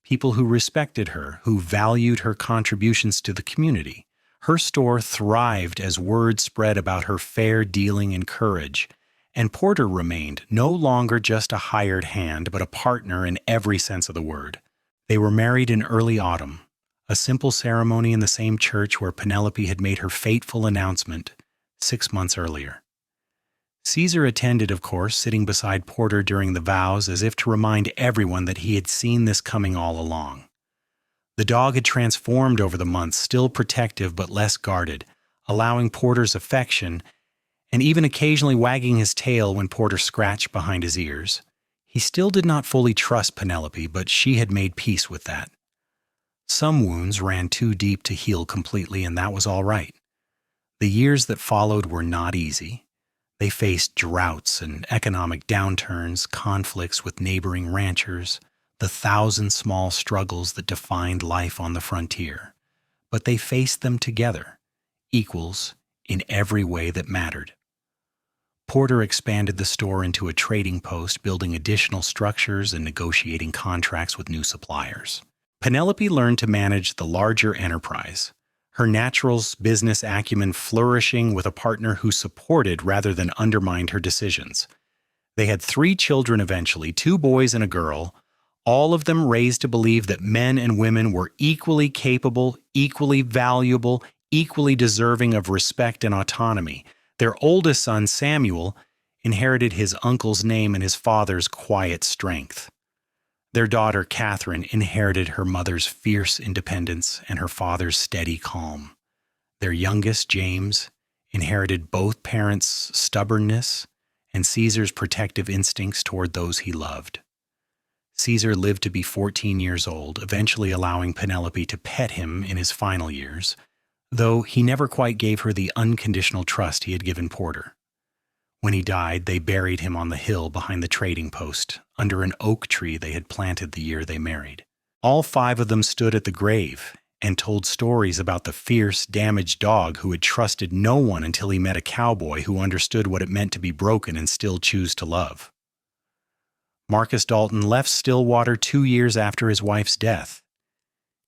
people who respected her, who valued her contributions to the community. Her store thrived as word spread about her fair dealing and courage, and Porter remained no longer just a hired hand, but a partner in every sense of the word. They were married in early autumn, a simple ceremony in the same church where Penelope had made her fateful announcement 6 months earlier. Caesar attended, of course, sitting beside Porter during the vows as if to remind everyone that he had seen this coming all along. The dog had transformed over the months, still protective but less guarded, allowing Porter's affection and even occasionally wagging his tail when Porter scratched behind his ears. He still did not fully trust Penelope, but she had made peace with that. Some wounds ran too deep to heal completely, and that was all right. The years that followed were not easy. They faced droughts and economic downturns, conflicts with neighboring ranchers, the 1,000 small struggles that defined life on the frontier. But they faced them together, equals in every way that mattered. Porter expanded the store into a trading post, building additional structures and negotiating contracts with new suppliers. Penelope learned to manage the larger enterprise, her natural business acumen flourishing with a partner who supported rather than undermined her decisions. They had 3 children eventually, 2 boys and a girl, all of them raised to believe that men and women were equally capable, equally valuable, equally deserving of respect and autonomy. Their oldest son, Samuel, inherited his uncle's name and his father's quiet strength. Their daughter, Catherine, inherited her mother's fierce independence and her father's steady calm. Their youngest, James, inherited both parents' stubbornness and Caesar's protective instincts toward those he loved. Caesar lived to be 14 years old, eventually allowing Penelope to pet him in his final years, though he never quite gave her the unconditional trust he had given Porter. When he died, they buried him on the hill behind the trading post, under an oak tree they had planted the year they married. All 5 of them stood at the grave and told stories about the fierce, damaged dog who had trusted no one until he met a cowboy who understood what it meant to be broken and still choose to love. Marcus Dalton left Stillwater 2 years after his wife's death.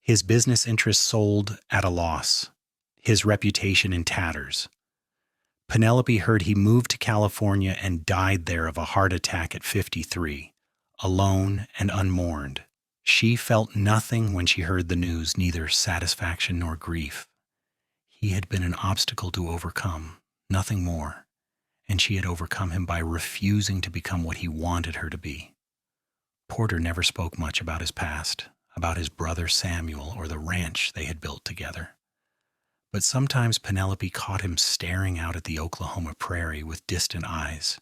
His business interests sold at a loss, his reputation in tatters. Penelope heard he moved to California and died there of a heart attack at 53, alone and unmourned. She felt nothing when she heard the news, neither satisfaction nor grief. He had been an obstacle to overcome, nothing more, and she had overcome him by refusing to become what he wanted her to be. Porter never spoke much about his past, about his brother Samuel or the ranch they had built together. But sometimes Penelope caught him staring out at the Oklahoma prairie with distant eyes,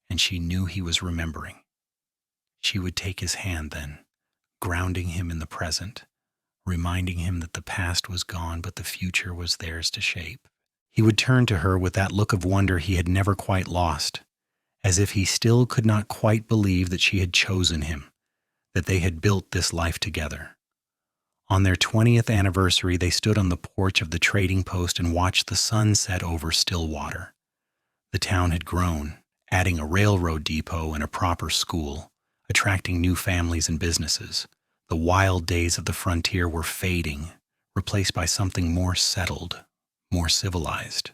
and she knew he was remembering. She would take his hand then, grounding him in the present, reminding him that the past was gone but the future was theirs to shape. He would turn to her with that look of wonder he had never quite lost, as if he still could not quite believe that she had chosen him, that they had built this life together. On their 20th anniversary, they stood on the porch of the trading post and watched the sun set over Stillwater. The town had grown, adding a railroad depot and a proper school, attracting new families and businesses. The wild days of the frontier were fading, replaced by something more settled, more civilized,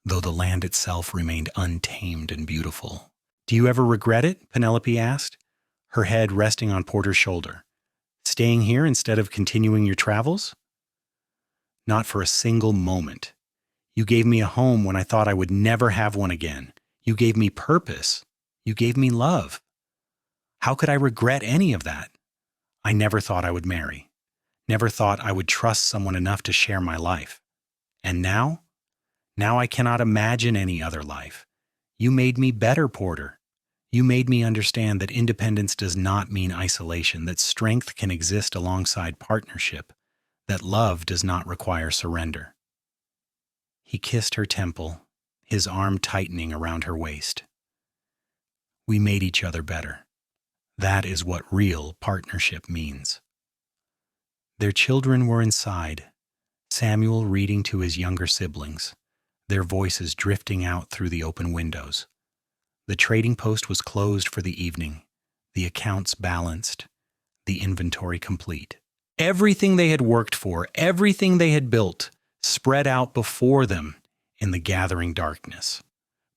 though the land itself remained untamed and beautiful. "Do you ever regret it?" Penelope asked, her head resting on Porter's shoulder. "Staying here instead of continuing your travels?" "Not for a single moment. You gave me a home when I thought I would never have one again. You gave me purpose. You gave me love. How could I regret any of that? I never thought I would marry. Never thought I would trust someone enough to share my life. And now? Now I cannot imagine any other life. You made me better, Porter. You made me understand that independence does not mean isolation, that strength can exist alongside partnership, that love does not require surrender." He kissed her temple, his arm tightening around her waist. "We made each other better. That is what real partnership means." Their children were inside, Samuel reading to his younger siblings, their voices drifting out through the open windows. The trading post was closed for the evening, the accounts balanced, the inventory complete. Everything they had worked for, everything they had built, spread out before them in the gathering darkness.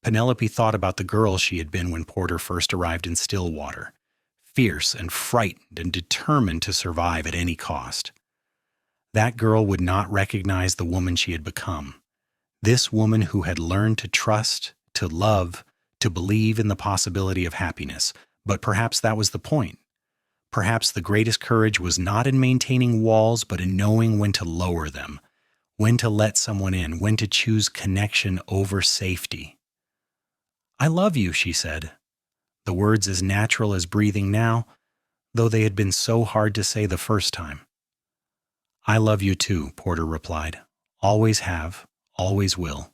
Penelope thought about the girl she had been when Porter first arrived in Stillwater, fierce and frightened and determined to survive at any cost. That girl would not recognize the woman she had become, this woman who had learned to trust, to love, to believe in the possibility of happiness. But perhaps that was the point. Perhaps the greatest courage was not in maintaining walls, but in knowing when to lower them, when to let someone in, when to choose connection over safety. "I love you," she said, the words as natural as breathing now, though they had been so hard to say the first time. "I love you too," Porter replied. "Always have, always will."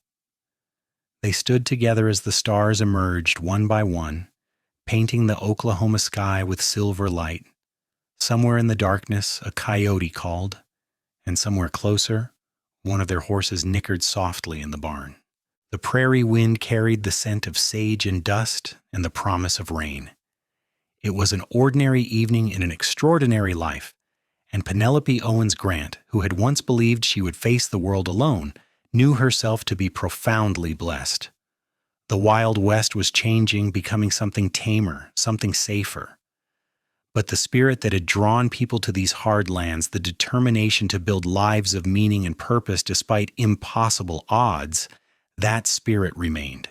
They stood together as the stars emerged one by one, painting the Oklahoma sky with silver light. Somewhere in the darkness, a coyote called, and somewhere closer, one of their horses nickered softly in the barn. The prairie wind carried the scent of sage and dust and the promise of rain. It was an ordinary evening in an extraordinary life, and Penelope Owens Grant, who had once believed she would face the world alone, knew herself to be profoundly blessed. The Wild West was changing, becoming something tamer, something safer. But the spirit that had drawn people to these hard lands, the determination to build lives of meaning and purpose despite impossible odds, that spirit remained.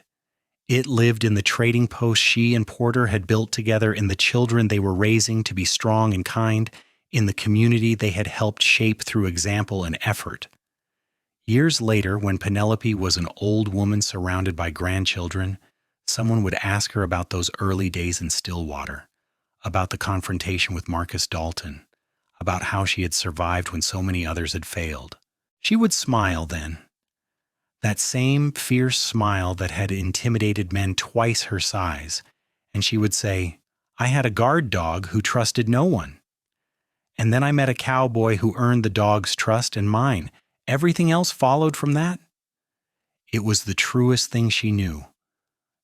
It lived in the trading post she and Porter had built together, in the children they were raising to be strong and kind, in the community they had helped shape through example and effort. Years later, when Penelope was an old woman surrounded by grandchildren, someone would ask her about those early days in Stillwater, about the confrontation with Marcus Dalton, about how she had survived when so many others had failed. She would smile then, that same fierce smile that had intimidated men twice her size, and she would say, "I had a guard dog who trusted no one. And then I met a cowboy who earned the dog's trust and mine. Everything else followed from that." It was the truest thing she knew,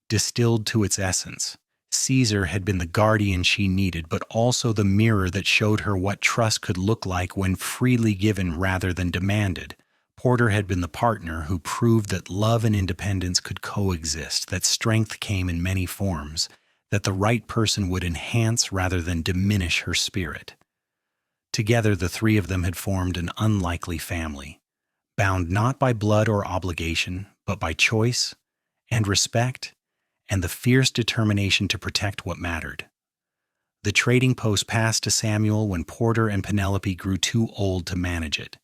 distilled to its essence. Caesar had been the guardian she needed, but also the mirror that showed her what trust could look like when freely given rather than demanded. Porter had been the partner who proved that love and independence could coexist, that strength came in many forms, that the right person would enhance rather than diminish her spirit. Together, the three of them had formed an unlikely family, bound not by blood or obligation, but by choice and respect and the fierce determination to protect what mattered. The trading post passed to Samuel when Porter and Penelope grew too old to manage it,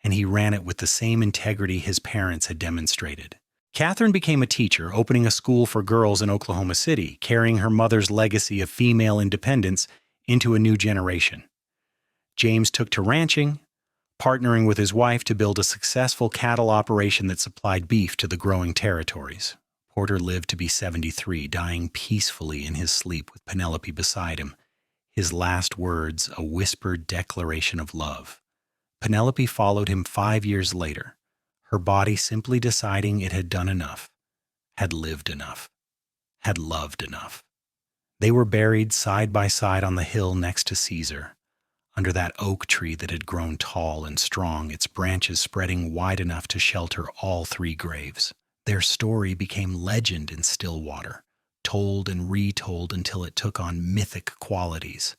and he ran it with the same integrity his parents had demonstrated. Catherine became a teacher, opening a school for girls in Oklahoma City, carrying her mother's legacy of female independence into a new generation. James took to ranching, partnering with his wife to build a successful cattle operation that supplied beef to the growing territories. Porter lived to be 73, dying peacefully in his sleep with Penelope beside him, his last words a whispered declaration of love. Penelope followed him 5 years later, her body simply deciding it had done enough, had lived enough. had loved enough. They were buried side by side on the hill next to Caesar, under that oak tree that had grown tall and strong, its branches spreading wide enough to shelter all three graves. Their story became legend in Stillwater, told and retold until it took on mythic qualities.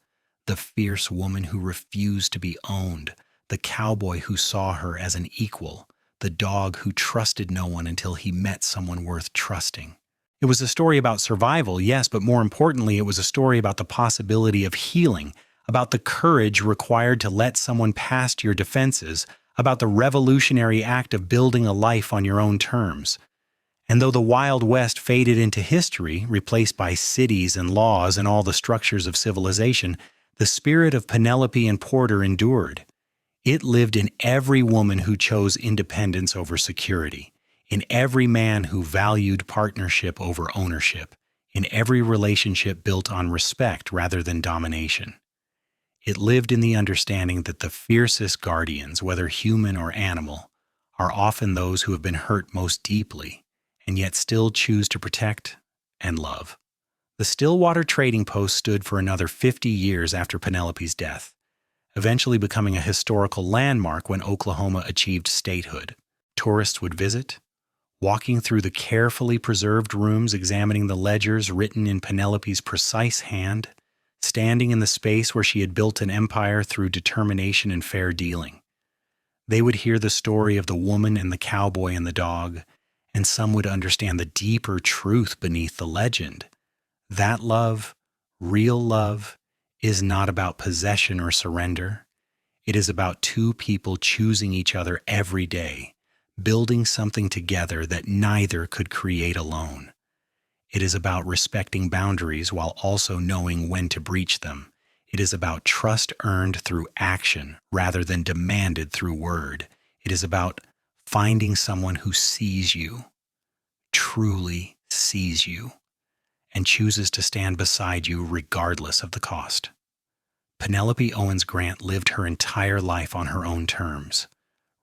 The fierce woman who refused to be owned, the cowboy who saw her as an equal, the dog who trusted no one until he met someone worth trusting. It was a story about survival, yes, but more importantly, it was a story about the possibility of healing, about the courage required to let someone past your defenses, about the revolutionary act of building a life on your own terms. And though the Wild West faded into history, replaced by cities and laws and all the structures of civilization, the spirit of Penelope and Porter endured. It lived in every woman who chose independence over security, in every man who valued partnership over ownership, in every relationship built on respect rather than domination. It lived in the understanding that the fiercest guardians, whether human or animal, are often those who have been hurt most deeply and yet still choose to protect and love. The Stillwater Trading Post stood for another 50 years after Penelope's death, eventually becoming a historical landmark when Oklahoma achieved statehood. Tourists would visit, walking through the carefully preserved rooms, examining the ledgers written in Penelope's precise hand, standing in the space where she had built an empire through determination and fair dealing. They would hear the story of the woman and the cowboy and the dog, and some would understand the deeper truth beneath the legend. That love, real love, is not about possession or surrender. It is about two people choosing each other every day, building something together that neither could create alone. It is about respecting boundaries while also knowing when to breach them. It is about trust earned through action rather than demanded through word. It is about finding someone who sees you, truly sees you, and chooses to stand beside you regardless of the cost. Penelope Owens Grant lived her entire life on her own terms,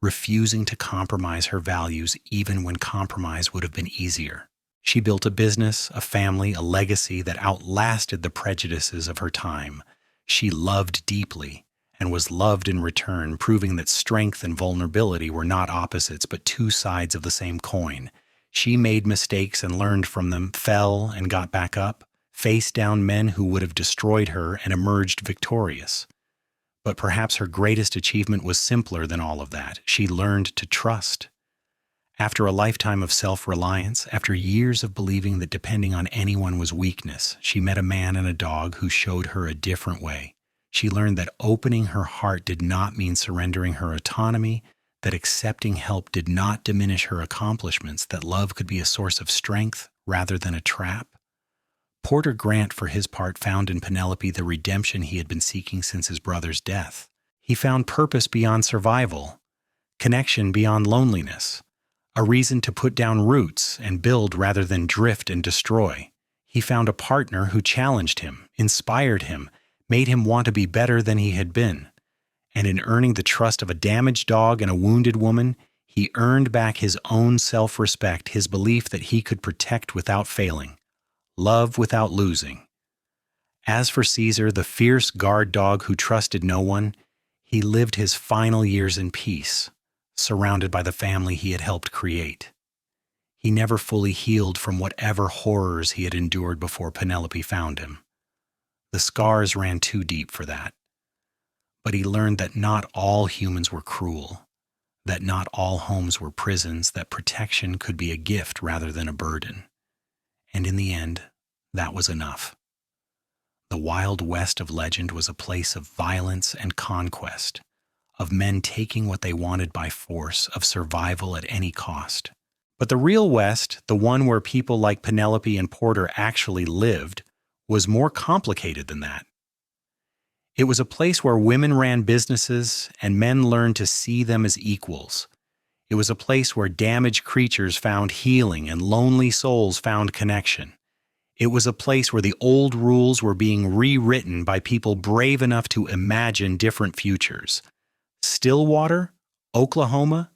refusing to compromise her values even when compromise would have been easier. She built a business, a family, a legacy that outlasted the prejudices of her time. She loved deeply and was loved in return, proving that strength and vulnerability were not opposites but two sides of the same coin. She made mistakes and learned from them, fell and got back up, faced down men who would have destroyed her, and emerged victorious. But perhaps her greatest achievement was simpler than all of that. She learned to trust. After a lifetime of self-reliance, after years of believing that depending on anyone was weakness, she met a man and a dog who showed her a different way. She learned that opening her heart did not mean surrendering her autonomy, that accepting help did not diminish her accomplishments, that love could be a source of strength rather than a trap. Porter Grant, for his part, found in Penelope the redemption he had been seeking since his brother's death. He found purpose beyond survival, connection beyond loneliness, a reason to put down roots and build rather than drift and destroy. He found a partner who challenged him, inspired him, made him want to be better than he had been. And in earning the trust of a damaged dog and a wounded woman, he earned back his own self-respect, his belief that he could protect without failing, love without losing. As for Caesar, the fierce guard dog who trusted no one, he lived his final years in peace, surrounded by the family he had helped create. He never fully healed from whatever horrors he had endured before Penelope found him. The scars ran too deep for that. But he learned that not all humans were cruel, that not all homes were prisons, that protection could be a gift rather than a burden. And in the end, that was enough. The Wild West of legend was a place of violence and conquest, of men taking what they wanted by force, of survival at any cost. But the real West, the one where people like Penelope and Porter actually lived, was more complicated than that. It was a place where women ran businesses and men learned to see them as equals. It was a place where damaged creatures found healing and lonely souls found connection. It was a place where the old rules were being rewritten by people brave enough to imagine different futures. Stillwater, Oklahoma,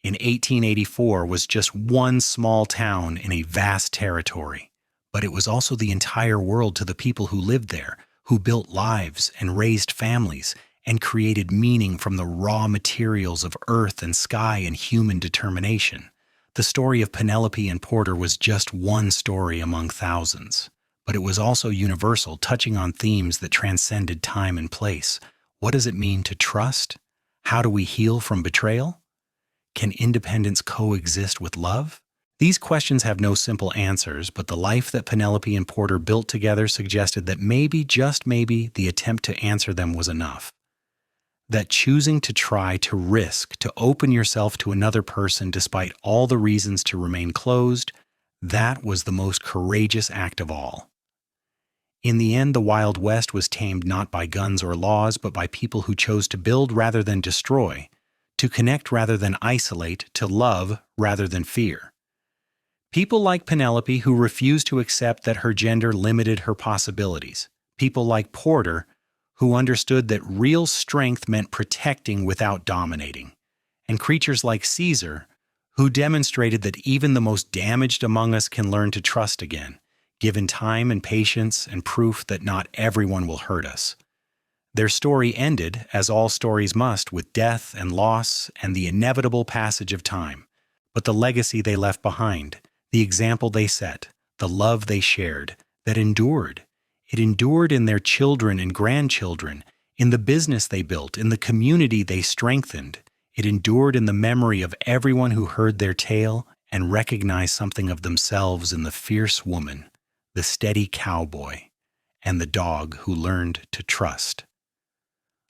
in 1884 was just one small town in a vast territory, but it was also the entire world to the people who lived there, who built lives and raised families and created meaning from the raw materials of earth and sky and human determination. The story of Penelope and Porter was just one story among thousands, but it was also universal, touching on themes that transcended time and place. What does it mean to trust? How do we heal from betrayal? Can independence coexist with love? These questions have no simple answers, but the life that Penelope and Porter built together suggested that maybe, just maybe, the attempt to answer them was enough. That choosing to try, to risk, to open yourself to another person despite all the reasons to remain closed, that was the most courageous act of all. In the end, the Wild West was tamed not by guns or laws, but by people who chose to build rather than destroy, to connect rather than isolate, to love rather than fear. People like Penelope who refused to accept that her gender limited her possibilities. People like Porter who understood that real strength meant protecting without dominating. And creatures like Caesar who demonstrated that even the most damaged among us can learn to trust again, given time and patience and proof that not everyone will hurt us. Their story ended, as all stories must, with death and loss and the inevitable passage of time. But the legacy they left behind, the example they set, the love they shared, that endured. It endured in their children and grandchildren, in the business they built, in the community they strengthened. It endured in the memory of everyone who heard their tale and recognized something of themselves in the fierce woman, the steady cowboy, and the dog who learned to trust.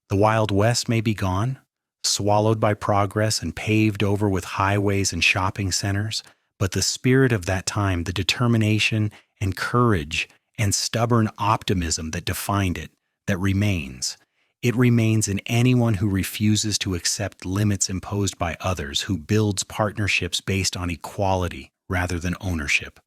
The Wild West may be gone, swallowed by progress and paved over with highways and shopping centers, but the spirit of that time, the determination and courage and stubborn optimism that defined it, that remains. It remains in anyone who refuses to accept limits imposed by others, who builds partnerships based on equality rather than ownership,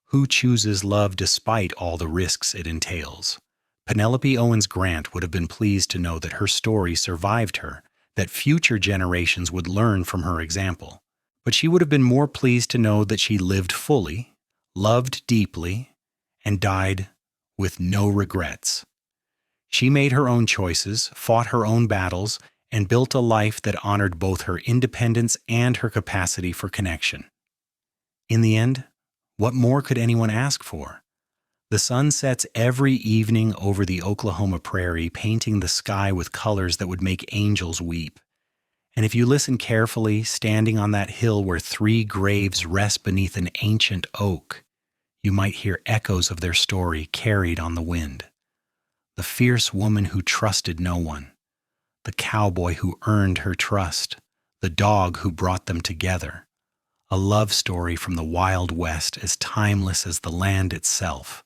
who chooses love despite all the risks it entails. Penelope Owens Grant would have been pleased to know that her story survived her, that future generations would learn from her example. But she would have been more pleased to know that she lived fully, loved deeply, and died with no regrets. She made her own choices, fought her own battles, and built a life that honored both her independence and her capacity for connection. In the end, what more could anyone ask for? The sun sets every evening over the Oklahoma prairie, painting the sky with colors that would make angels weep. And if you listen carefully, standing on that hill where 3 graves rest beneath an ancient oak, you might hear echoes of their story carried on the wind. The fierce woman who trusted no one, the cowboy who earned her trust, the dog who brought them together. A love story from the Wild West as timeless as the land itself.